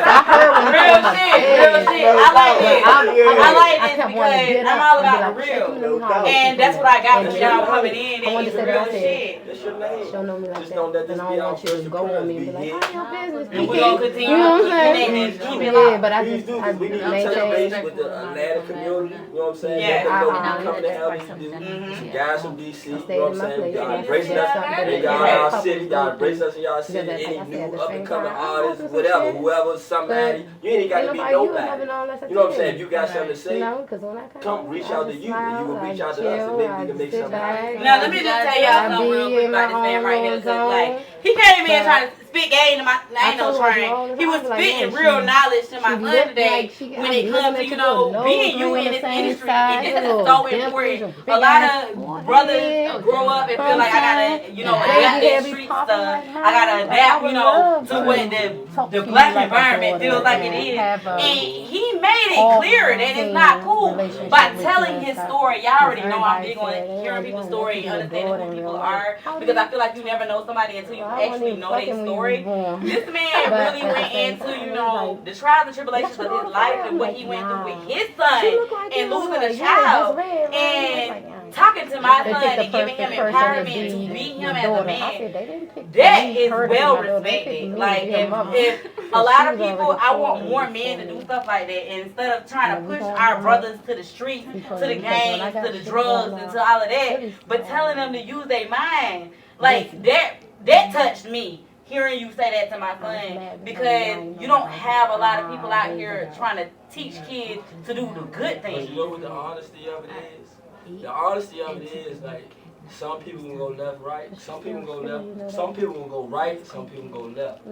I heard when real shit. shit. I like this. I like this kept wanting to because get I'm up all and be about like, the "Shit, real. you know how to And do that's that." what I got And from then y'all coming in. I And wanted it's to say real that I said, shit. That's your name. she don't know me like Just that. don't let this And I be don't our want you to first go on me and be occurrence. like, We "Mind your business." And we're going to continue You know what to I'm keep saying? connecting. Keep it Yeah, locked. but I Please just, do, I because we need to maintain. touch base with the Atlanta community. You know what I'm saying? Yeah. Let them know Uh-huh. we come to have what you do. Mhm. Guys from DC, you Stay know what in I'm my saying? place. Y'all Yeah. embrace Yeah. us Yeah. in y'all Yeah. our city. Y'all embrace us in y'all Because city. like Any I said, new at the up same and coming time, I'm artists, open to whatever, shit. whoever, somebody. You ain't got to be Ain't nobody nobody. loving all that's a You know what I'm kid. saying? If you got something to say, You know, because when I come reach out to you, and you will reach out to us, and maybe we can make something happen. Now let me just tell y'all something real quick about this man right here. Cause like he came in trying to spit game to my. I ain't no train. He was spitting real knowledge to my son today. When it comes to being you in this industry, and this is so important. A lot of brothers grow up and feel like I gotta adapt that street stuff. I gotta adapt to what the black environment feels like it is. And he made it clear that it's not cool by telling his story. Y'all already know I'm big on hearing people's story and understanding who people are, because I feel like you never know somebody until you actually know their story. This man really went into, the trials and tribulations of his life and what he went through with his son and losing a child and talking to my son and giving him empowerment to be him as a man. That is well respected. Like if a lot of people, I want more men to do stuff like that, and instead of trying to push our brothers to the streets, to the gangs, to the drugs, and to all of that, but telling them to use their mind. Like that touched me, hearing you say that to my son, because you don't have a lot of people out here trying to teach kids to do the good But things. you know what the honesty of it is? The honesty of it is, like, some people can go left, right. Some people can go left. Some people can go right. Some people can go left.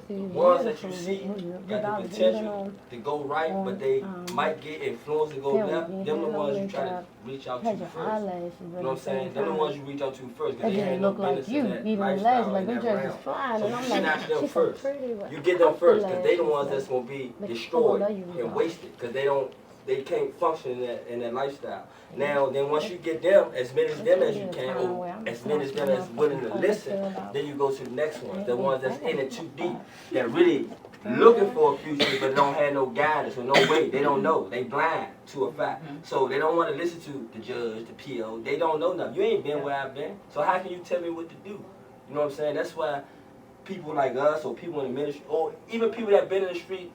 The ones that you see got the potential to go right, but they might get influenced to go left. Them the ones you try to reach out to first. You know what I'm saying? Them the ones you reach out to first, because they ain't no business in that lifestyle and that realm. So you snatch them first. You get them first, because they the ones that's gonna be destroyed and wasted, because they can't function in that lifestyle. Now, then once you get them, as many of them as you can, or as many of them as willing to listen, then you go to the next ones, the ones that's in it too deep, that really looking for a future but don't have no guidance or no way. They don't know. They blind to a fact. So they don't want to listen to the judge, the PO. They don't know nothing. You ain't been where I've been. So how can you tell me what to do? You know what I'm saying? That's why people like us, or people in the ministry, or even people that been in the street,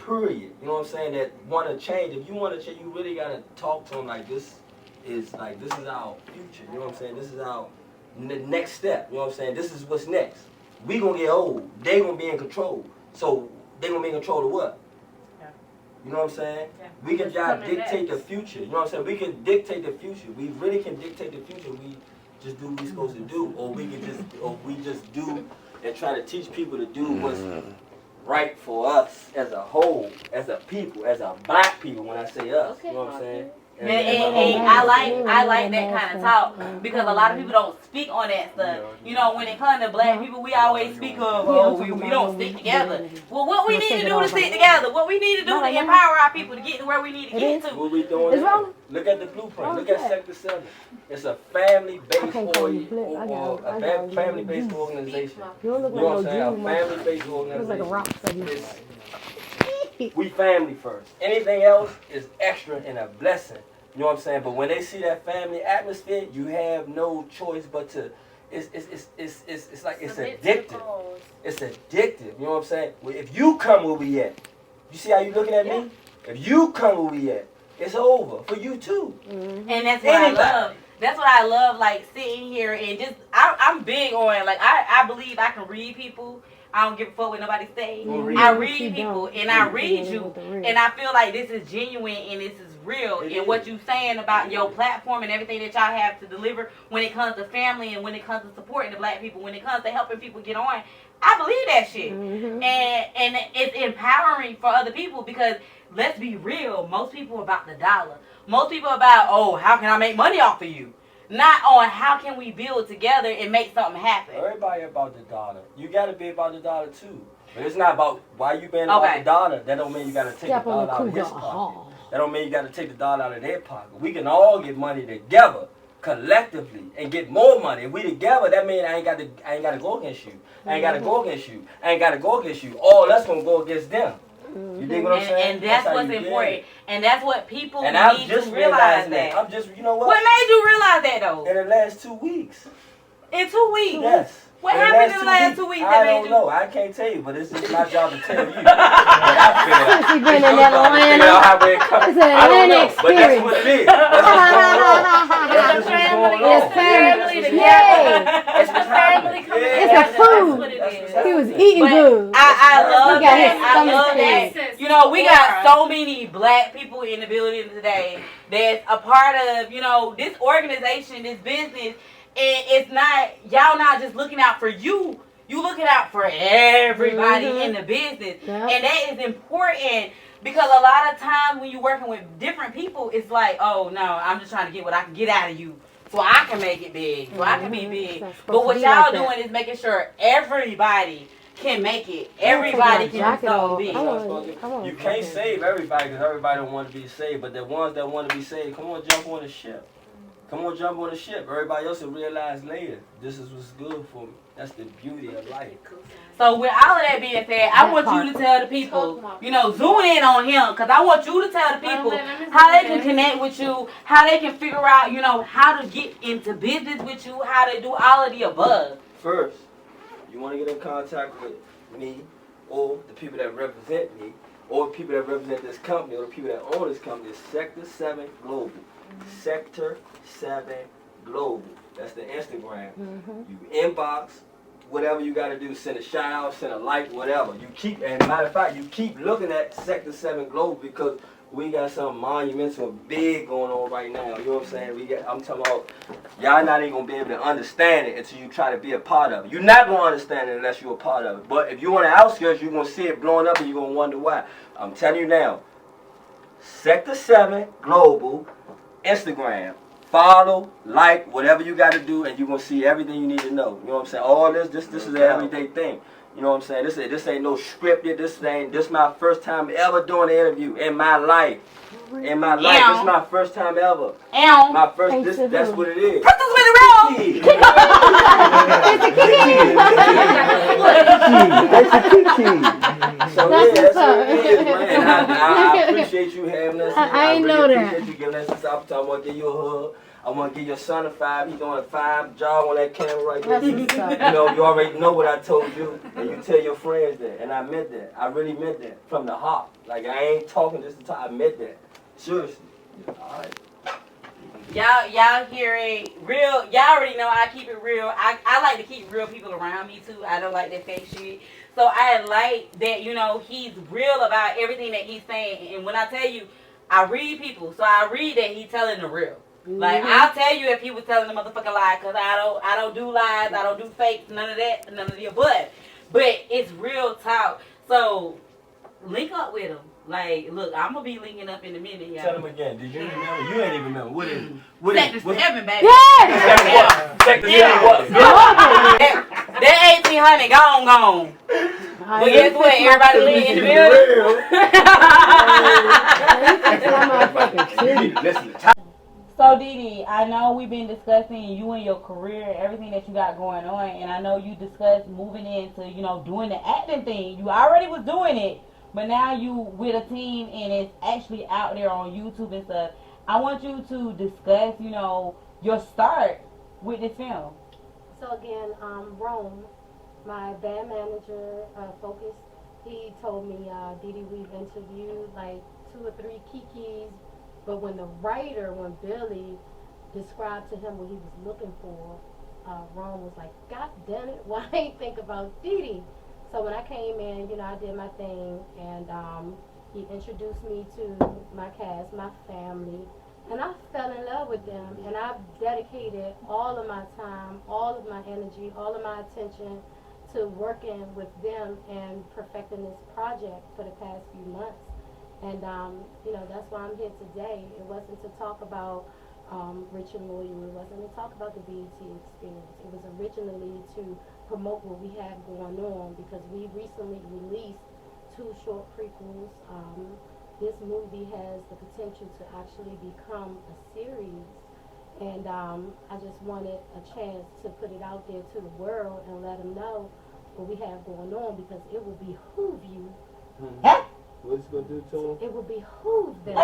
period, you know what I'm saying, that want to change. If you want to change, you really got to talk to them like this is our future, you know what I'm saying? This is our next step, you know what I'm saying? This is what's next. We going to get old. They going to be in control. So they going to be in control of what? You know what I'm saying? Yeah. We can just dictate the future. You know what I'm saying? We can dictate the future. We really can dictate the future. We just do what we're supposed to do, or we just do and try to teach people to do what's right for us as a whole, as a people, as a black people. When I say us, you know what I'm saying? And I like that kind of talk, because a lot of people don't speak on that stuff. You know, when it comes to black people, we always speak of, we don't stick together. Well, what we need to do to stick together, what we need to do to empower our people to get to where we need to get to. What we doing now? Look at the blueprint. Look at Sector 7. It's a family-based family-based organization. You know what I'm saying? A family-based organization. We family first. Anything else is extra and a blessing. You know what I'm saying? But when they see that family atmosphere, you have no choice but to. It's like it's addictive. It's addictive. You know what I'm saying? If you come where we at, you see how you looking at me? If you come where we at, it's over for you too. And that's what I love. That's what I love, like sitting here and just, I'm big on, like, I believe I can read people. I don't give a fuck what nobody say. I read people and I read you. And I feel like this is genuine and this is real. And what you saying about your platform and everything that y'all have to deliver when it comes to family and when it comes to supporting the black people, when it comes to helping people get on, I believe that shit. And it's empowering for other people, because let's be real, most people about the dollar. Most people about, oh, how can I make money off of you? Not on how can we build together and make something happen. Everybody about the dollar. You got to be about the dollar too. But it's not about why you been about the dollar. That don't mean you got to take the dollar out of his pocket. That don't mean you got to take the dollar out of their pocket. We can all get money together, collectively, and get more money. If we together, that means I ain't got to go against you. I ain't got to go against you. I ain't got to go against you. All that's gonna go against them. You dig what I'm saying? And that's how what's you get important. it. And that's what people And I'm need just to realize realizing that. I'm just, you know what? What made you realize that though? In the last 2 weeks. In 2 weeks? Yes. What happened in the last 2 weeks I that made don't you? know. I can't tell you, but it's just my job to tell you. But I figured out. Since he been in It's your that job to figure Atlanta. out how it comes. It's an I don't know, Atlanta but that's what it is. That's what's going on. That's just what's going on. It's family That's what's together. It's the family coming Yeah. It's a together. food. That's what it is. That's He was what eating But good. I love He got his that. I stomach love fed. that. You know, we got so many black people in the building today that's a part of, you know, this organization, this business. And it's not, y'all not just looking out for you. You looking out for everybody in the business. Yep. And that is important because a lot of times when you're working with different people, it's like, oh, no, I'm just trying to get what I can get out of you so I can make it big, so I can be big. That's supposed But to what be y'all like that. doing is making sure everybody can make it. Everybody Take my can jacket so off. big. I want You can't save everybody because everybody don't want to be saved. But the ones that want to be saved, come on, jump on the ship. Come on, jump on the ship. Everybody else will realize later, this is what's good for me. That's the beauty of life. So with all of that being said, I want you to tell the people, you know, zoom in on him, because I want you to tell the people how they can connect with you, how they can figure out, you know, how to get into business with you, how to do all of the above. First, you want to get in contact with me or the people that represent me or the people that represent this company or the people that own this company. It's Sector 7 Global. Sector 7 Global. That's the Instagram. You inbox, whatever you got to do, send a shout out, send a like, whatever. You keep, and matter of fact, you keep looking at Sector 7 Global because we got something monumental and big going on right now. You know what I'm saying? I'm talking about, y'all not even going to be able to understand it until you try to be a part of it. You're not going to understand it unless you're a part of it. But if you're on the outskirts, you're going to see it blowing up and you're going to wonder why. I'm telling you now, Sector 7 Global, Instagram. Follow, like, whatever you got to do, and you're going to see everything you need to know. You know what I'm saying? All this is an everyday thing. You know what I'm saying? This ain't no scripted. This my first time ever doing an interview in my life. In my life, this is my first time ever. My first, that's what it is. Put this with the real. So yeah, that's what it is, man. I appreciate you having us. I ain't know that. Appreciate you giving us this opportunity. I want to give you a hug. I want to give your son a 5. He's doing a 5 job on that camera right there. You know, you already know what I told you, and you tell your friends that. And I meant that. I really meant that from the heart. Like, I ain't talking just to talk. I meant that. Seriously. All right. Y'all hear it real. Y'all already know I keep it real. I like to keep real people around me too. I don't like that fake shit. So I like that, you know, he's real about everything that he's saying. And when I tell you, I read people. So I read that he's telling the real. Like, I'll tell you if he was telling the motherfucking lie, because I don't do lies, I don't do fakes, none of that, none of the above. But it's real talk. So link up with him. Like, look, I'm going to be linking up in a minute, y'all. Tell him again. Did you remember? You ain't even remember. What is it? What is Sector it? 7, baby. Yeah! Sector 7 what? That 1800 gone. But guess what? Everybody live in the building. Listen. So, Dee, I know we've been discussing you and your career, everything that you got going on, and I know you discussed moving into, you know, doing the acting thing. You already was doing it, but now you with a team, and it's actually out there on YouTube and stuff. I want you to discuss, you know, your start with this film. So again, Rome, my band manager, Focus, he told me, Dee, we've interviewed like 2 or 3 Kikis, but when Billy described to him what he was looking for, Rome was like, God damn it, why ain't think about Dee? So when I came in, you know, I did my thing, and he introduced me to my cast, my family, and I fell in love with them, and I've dedicated all of my time, all of my energy, all of my attention to working with them and perfecting this project for the past few months. And, you know, that's why I'm here today. It wasn't to talk about Rich and Loyal. It wasn't to talk about the BET experience. It was originally to promote what we have going on, because we recently released 2 short prequels. This movie has the potential to actually become a series. And I just wanted a chance to put it out there to the world and let them know what we have going on, because it will behoove you What's it gonna do to him? It would behoove them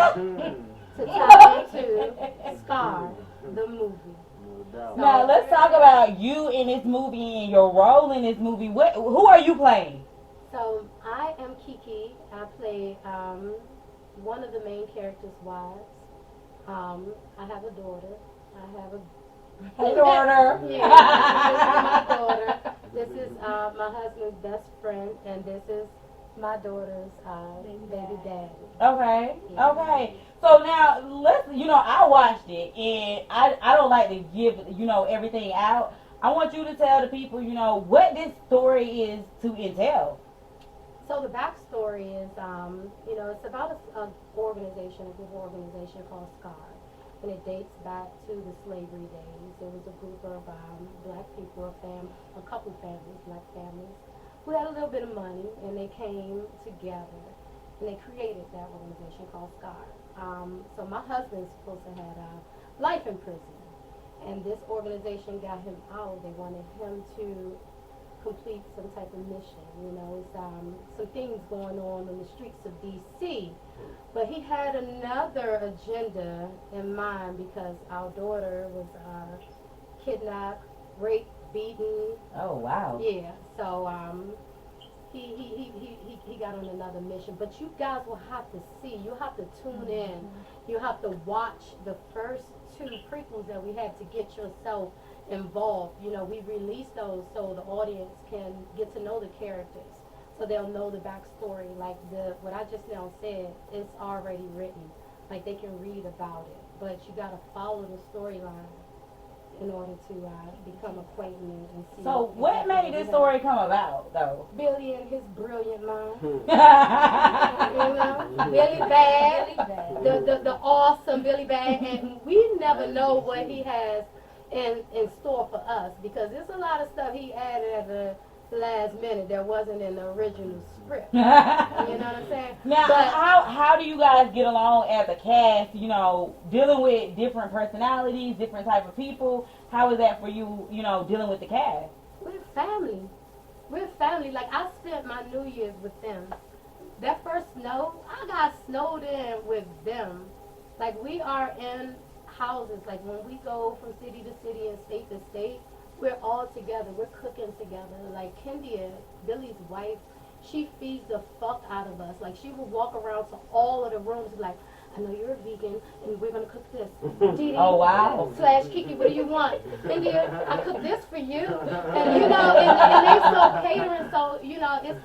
to tap into Scar, the movie. No doubt. Now let's talk about you in this movie and your role in this movie. Who are you playing? So I am Kiki. I play one of the main characters' wives. I have a daughter. I have a Hey, daughter. Yeah, this is my daughter. This is my husband's best friend, and this is my daughter's baby daddy. Okay. Yeah. Okay. So now let's, I watched it and I don't like to give, everything out. I want you to tell the people, what this story is to entail. So the backstory is, it's about a group organization called SCAR. And it dates back to the slavery days. There was a group of black people, a couple families, black families, who had a little bit of money, and they came together, and they created that organization called SCAR. So my husband's supposed to have life in prison, and this organization got him out. They wanted him to complete some type of mission. Some things going on in the streets of D.C., but he had another agenda in mind because our daughter was kidnapped, raped, beaten. Oh, wow. Yeah, so he got on another mission. But you guys will have to see. You have to tune in. You have to watch the first 2 prequels that we had to get yourself involved. We release those so the audience can get to know the characters, so they'll know the backstory. Like what I just now said, it's already written. Like they can read about it, but you gotta follow the storyline in order to become acquainted and see. So what made this story come about, though? Billy and his brilliant mind. Oh, Billy Bad, the awesome Billy Bad, and we never know what he has in store for us, because there's a lot of stuff he added at the last minute that wasn't in the original script. You know what I'm saying? Now, But how do you guys get along as a cast, dealing with different personalities, different type of people? How is that for you, dealing with the cast? we're family. We're family. Like, I spent my New Year's with them. That first snow, I got snowed in with them. Like, we are in houses. Like, when we go from city to city and state to state, we're all together. We're cooking together. Like, Kendia, Billy's wife, she feeds the fuck out of us. Like, she will walk around to all of the rooms like, I know you're a vegan, and we're going to cook this. Dee Oh, wow. / Kiki, what do you want? India, I cook this for you. And, and they so catering. So,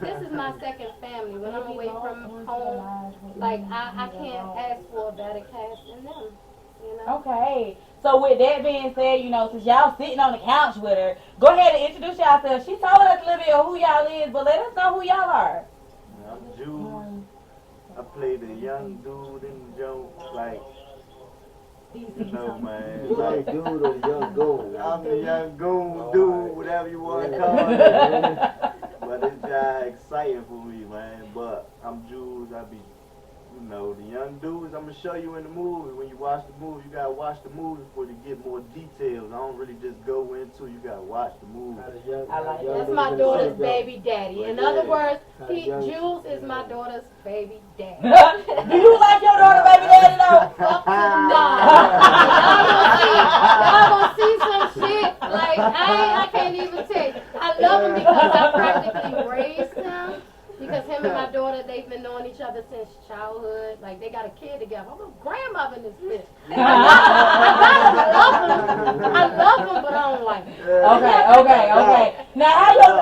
this is my second family. When I'm away from home, like, I can't ask for a better cast than them. Okay. So with that being said, since y'all sitting on the couch with her, go ahead and introduce yourself. She told us a little bit of who y'all is, but let us know who y'all are. I'm Jules. I play the young dude in the joke, like, man. Like dude or the young goon? I'm the young goon dude, whatever you want to call it. But it's just exciting for me, man. But I'm Jules. I be, the young dudes I'm going to show you in the movie. When you watch the movie, you got to watch the movie before you get more details. I don't really just go into, you got to watch the movie. I like that. That's my daughter's baby daddy. In other words, Jules is my daughter's baby daddy. Do you like your daughter, baby daddy, though? Up to y'all gonna see some shit. Like, I can't even tell you. I love him because I practically raised him. Because him and my daughter, they've been knowing each other since childhood. Like, they got a kid together. I'm a grandmother in this bitch. I love him, but I don't like him. Okay. Now,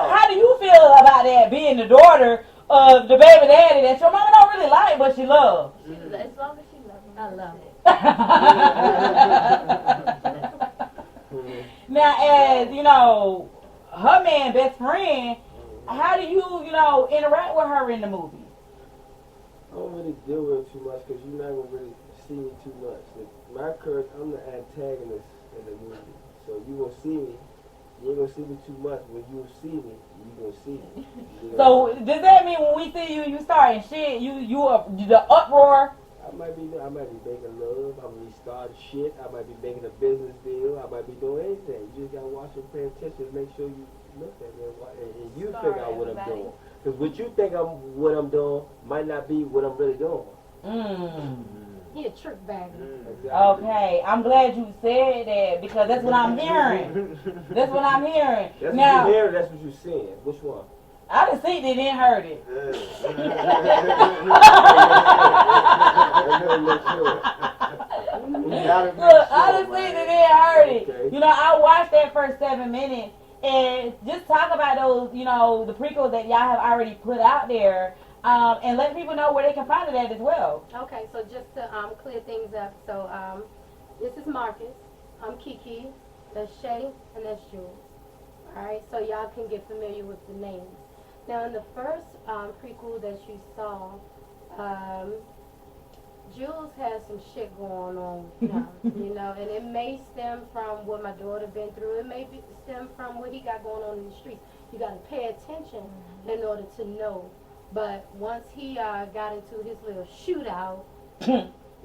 how do you feel about that, being the daughter of the baby daddy that your mama don't really like, but she loves? As long as she loves him, I love it. Now, as, her man, best friend, how do you, interact with her in the movie? I don't really deal with it too much because you're not going to really see me too much. Like, my character, I'm the antagonist in the movie. So you going to see me. You ain't going to see me too much. When you see me, you going to see me. So does that mean when we see you, you starting shit, you are the uproar? I might be making love. I might be starting shit. I might be making a business deal. I might be doing anything. You just got to watch and pay attention and make sure you look at it and you Sorry, figure out what I'm everybody. doing. Because what you think what I'm doing might not be what I'm really doing. He a trick bagger. Exactly. Okay, I'm glad you said that because that's what I'm hearing. That's what I'm hearing. That's Now, what you hear, that's what you're seeing. Which one? I done seen it and heard it. Look, I done seen it and heard it. Okay. You know, I watched that first 7 minutes and just talk about those, you know, the prequels that y'all have already put out there, and let people know where they can find it at as well. Okay, so just to clear things up, so this is Marcus, I'm Kiki, that's Shay, and that's Jules. Alright, so y'all can get familiar with the names. Now in the first prequel that you saw, Jules has some shit going on now, you know, and it may stem from what my daughter been through. It may stem from what he got going on in the streets. You got to pay attention in order to know. But once he got into his little shootout,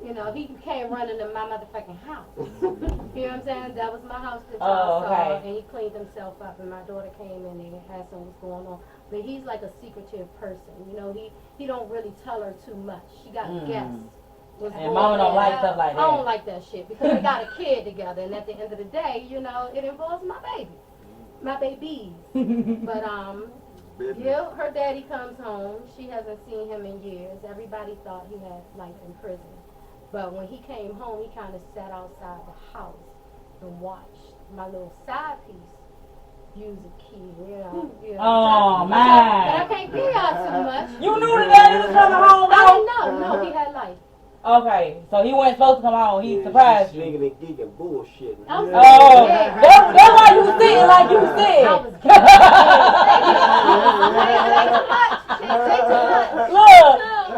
you know, he came running to my motherfucking house. You know what I'm saying? That was my house that y'all saw, and he cleaned himself up, and my daughter came in and asked him what's going on. But he's like a secretive person, you know. He don't really tell her too much. She got to guess. And mama don't like stuff like that. I don't like that shit because they got a kid together, and at the end of the day, you know, it involves my baby, my babies. But yeah, her daddy comes home. She hasn't seen him in years. Everybody thought he had life in prison, but when he came home, he kind of sat outside the house and watched my little side piece use a key, you know. Oh, But man. I can't give y'all too much. You knew the daddy was coming home, I though? didn't know. No, he had life. Okay, so he wasn't supposed to come home. He surprised you. Sneaking and geeking bullshit. I'm Oh, yeah. that's why you sitting like you I said. was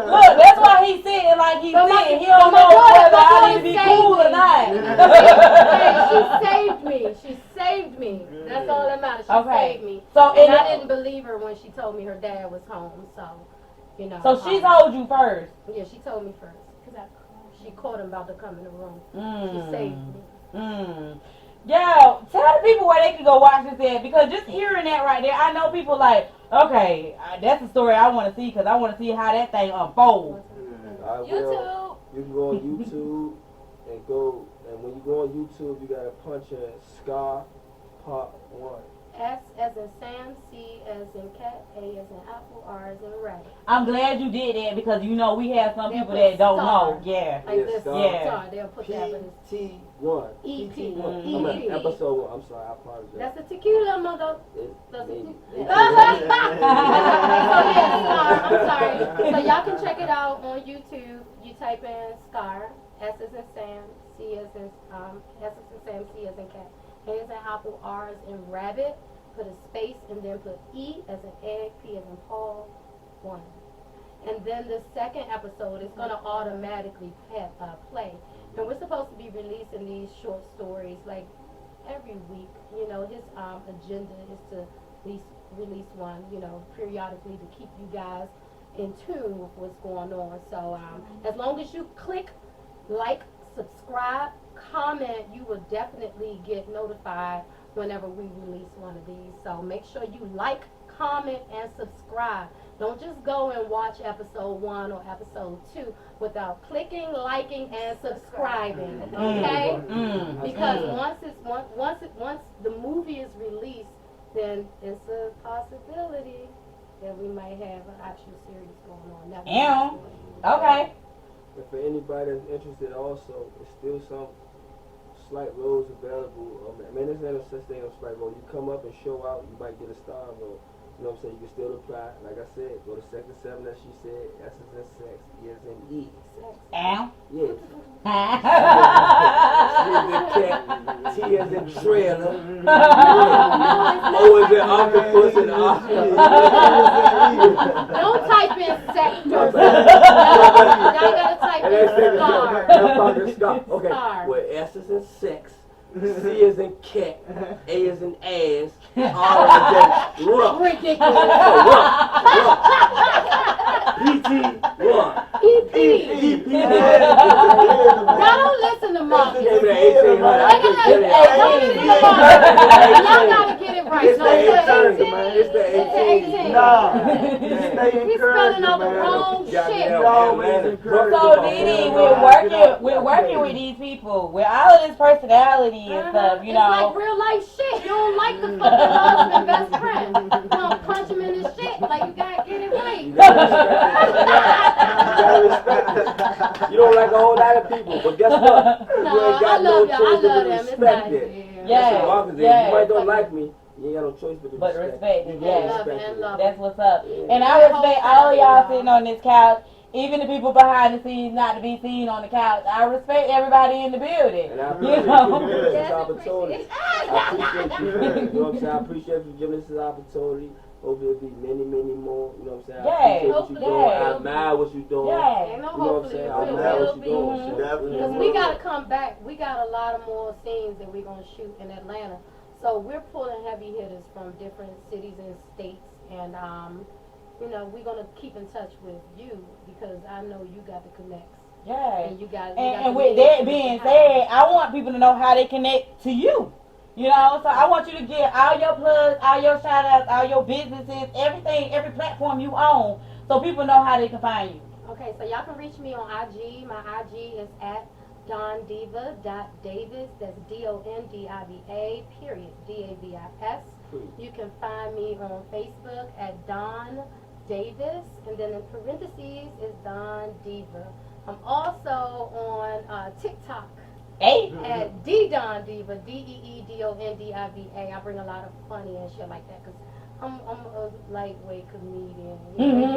Look, that's why he's sitting like he's sitting. He don't know whether I need to be cool or not. She saved me. That's all that matters. She Okay. saved me. So, And I didn't believe her when she told me her dad was home. So, you know. So she told you first. Yeah, she told me first. She caught him about to come in the room. She Mm. saved me. Yo, tell the people where they can go watch this at, because just hearing that right there, I know people like, okay, that's the story I want to see, because I want to see how that thing unfolds. YouTube. You can go on YouTube and when you go on YouTube, you gotta punch in Scar Part 1. S as in Sam, C as in cat, A as in apple, R as in rabbit. I'm glad you did that, because you know we have some people that don't know. Yeah. Like this Yeah. star, they'll put that, but it's PT1. EP. PT1. Mhm. I'm at episode 1. I'm sorry, I apologize. that's a tequila, mother. That's a Maybe. I'm sorry. So y'all can check it out on YouTube. You type in Scar, S as in Sam, C as in S as in Sam, C as in cat, A as in apple, R as in rabbit. Put a space and then put E as in egg, P as in Paul, 1. And then the second episode is going to automatically play. And we're supposed to be releasing these short stories like every week. You know, his agenda is to release one, you know, periodically to keep you guys in tune with what's going on. So as long as you click like, subscribe, comment, you will definitely get notified whenever we release one of these. So make sure you like, comment, and subscribe. Don't just go and watch episode 1 or episode 2 without clicking, liking, and subscribing. Okay? Because once the movie is released, then it's a possibility that we might have an actual series going on. That Ew. Okay. And for anybody that's interested also, there's still some slight roles available. I mean, there's not such thing as slight role. You come up and show out, you might get a star role. You know what I'm saying? You can still apply. Like I said, go to Sector 7 as she said, S is in sex, E is in E. Ow. Yes. T is in trailer. O is in octopus and Don't type in sector. Y'all gotta type in star. Okay. Star. Well, S is in sex. C is in cat, A is in ass, R is in rough. Ridiculous. PT1. EP. Y'all don't listen to Marcus. Give me that 1800. Y'all gotta get it Right, It's no, the it's the 18th, 18th. man. It's the It's the 18th. 18th. Nah, Yeah. stay He's encouraged, spelling out the man. wrong Got me shit. there. You always Atlanta. encourage So them. Didi, Man, we're working with these people with all of this personality and stuff, you It's like know. real life shit. You don't like the fucking husband, best friend. You don't punch him in his shit. Like, you gotta get it right. You gotta respect it. You don't like a whole lot of people, but guess what? No, You ain't got I no love y'all. I choice but love to them. It's respect nice. it. Yeah. That's what Marcus is. Yeah. You might don't like me. You ain't got no choice but to But respect it, You yeah. gotta Love it respect and it. love it. That's what's up. Yeah. And I respect all of y'all sitting on this couch, even the people behind the scenes not to be seen on the couch. I respect everybody in the building. And I You appreciate know? you giving us this Yes, opportunity. I appreciate you. You know what I'm saying? I appreciate you giving us this opportunity. Hopefully it'll be many, many more. You know what I'm saying? I Yeah. appreciate what you're Hopefully. doing. I Yeah. admire what you're doing. Yeah. Ain't no You know what I'm hopefully. saying? It I will admire what be. you're doing. Mhm. So, Definitely. Because yeah. we gotta come back. We got a lot of more scenes that we're gonna shoot in Atlanta. So we're pulling heavy hitters from different cities and states, and you know, we're gonna keep in touch with you because I know you got the connects, Yeah. and you got. And with that being said, I want people to know how they connect to you. You know, so I want you to get all your plugs, all your shout outs, all your businesses, everything, every platform you own, so people know how they can find you. Okay, so y'all can reach me on IG. My IG is at DonDiva.Davis. That's DONDIVA, period, DAVIS. You can find me on Facebook at Don Davis, and then in parentheses is Don Diva. I'm also on TikTok Hey. at DeeDonDiva, DeeDonDiva. I bring a lot of funny and shit like that because I'm a lightweight comedian. You know,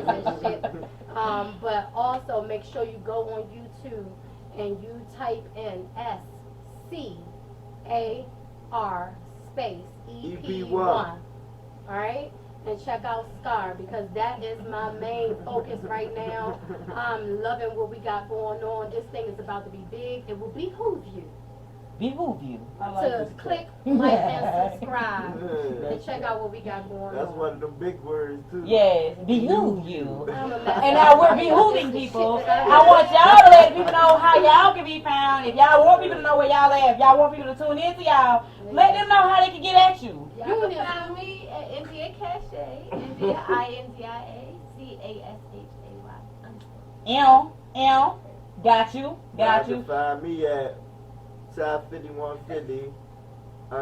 and shit. But also make sure you go on YouTube and you type in SCAR space EP1. Alright? And check out Scar because that is my main focus right now. I'm loving what we got going on. This thing is about to be big. It will behoove you Behoove you. to click, like, and subscribe and check out what we got going That's on. one of them big words too. Yes, behoove you. I'm a mess. And now we're behooving people. I want y'all to let people know how y'all can be found. If y'all want people to know where y'all at, if y'all want people to tune in to y'all, let them know how they can get at you. You can find me at India Cache, India INDIACHAY_. Got you. Got You you. can find me at Ty5150 _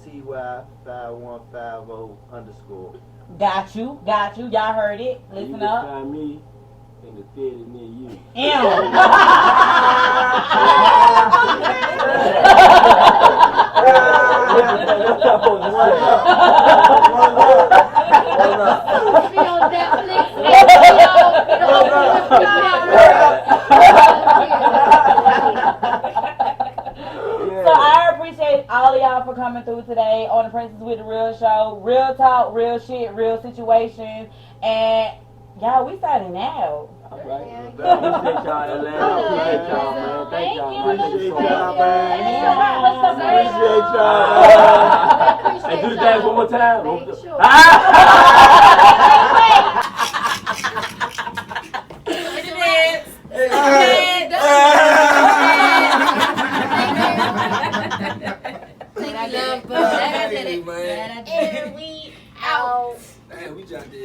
TY5150 _ Got you. Got you. Y'all heard it. You Listen can up. find me in the theater near you. Be on Netflix. So I appreciate all of y'all for coming through today on the Princess with the Real Show. Real talk, real shit, real situations. And y'all, we starting now. All right. Appreciate y'all, Atlanta. Appreciate y'all, man. Thank y'all. Appreciate y'all, And man. it's a wrap. What's the Appreciate y'all. Hey, do the dance one more time. Make sure. Love, but Hey, man. and we out. Man, we just did.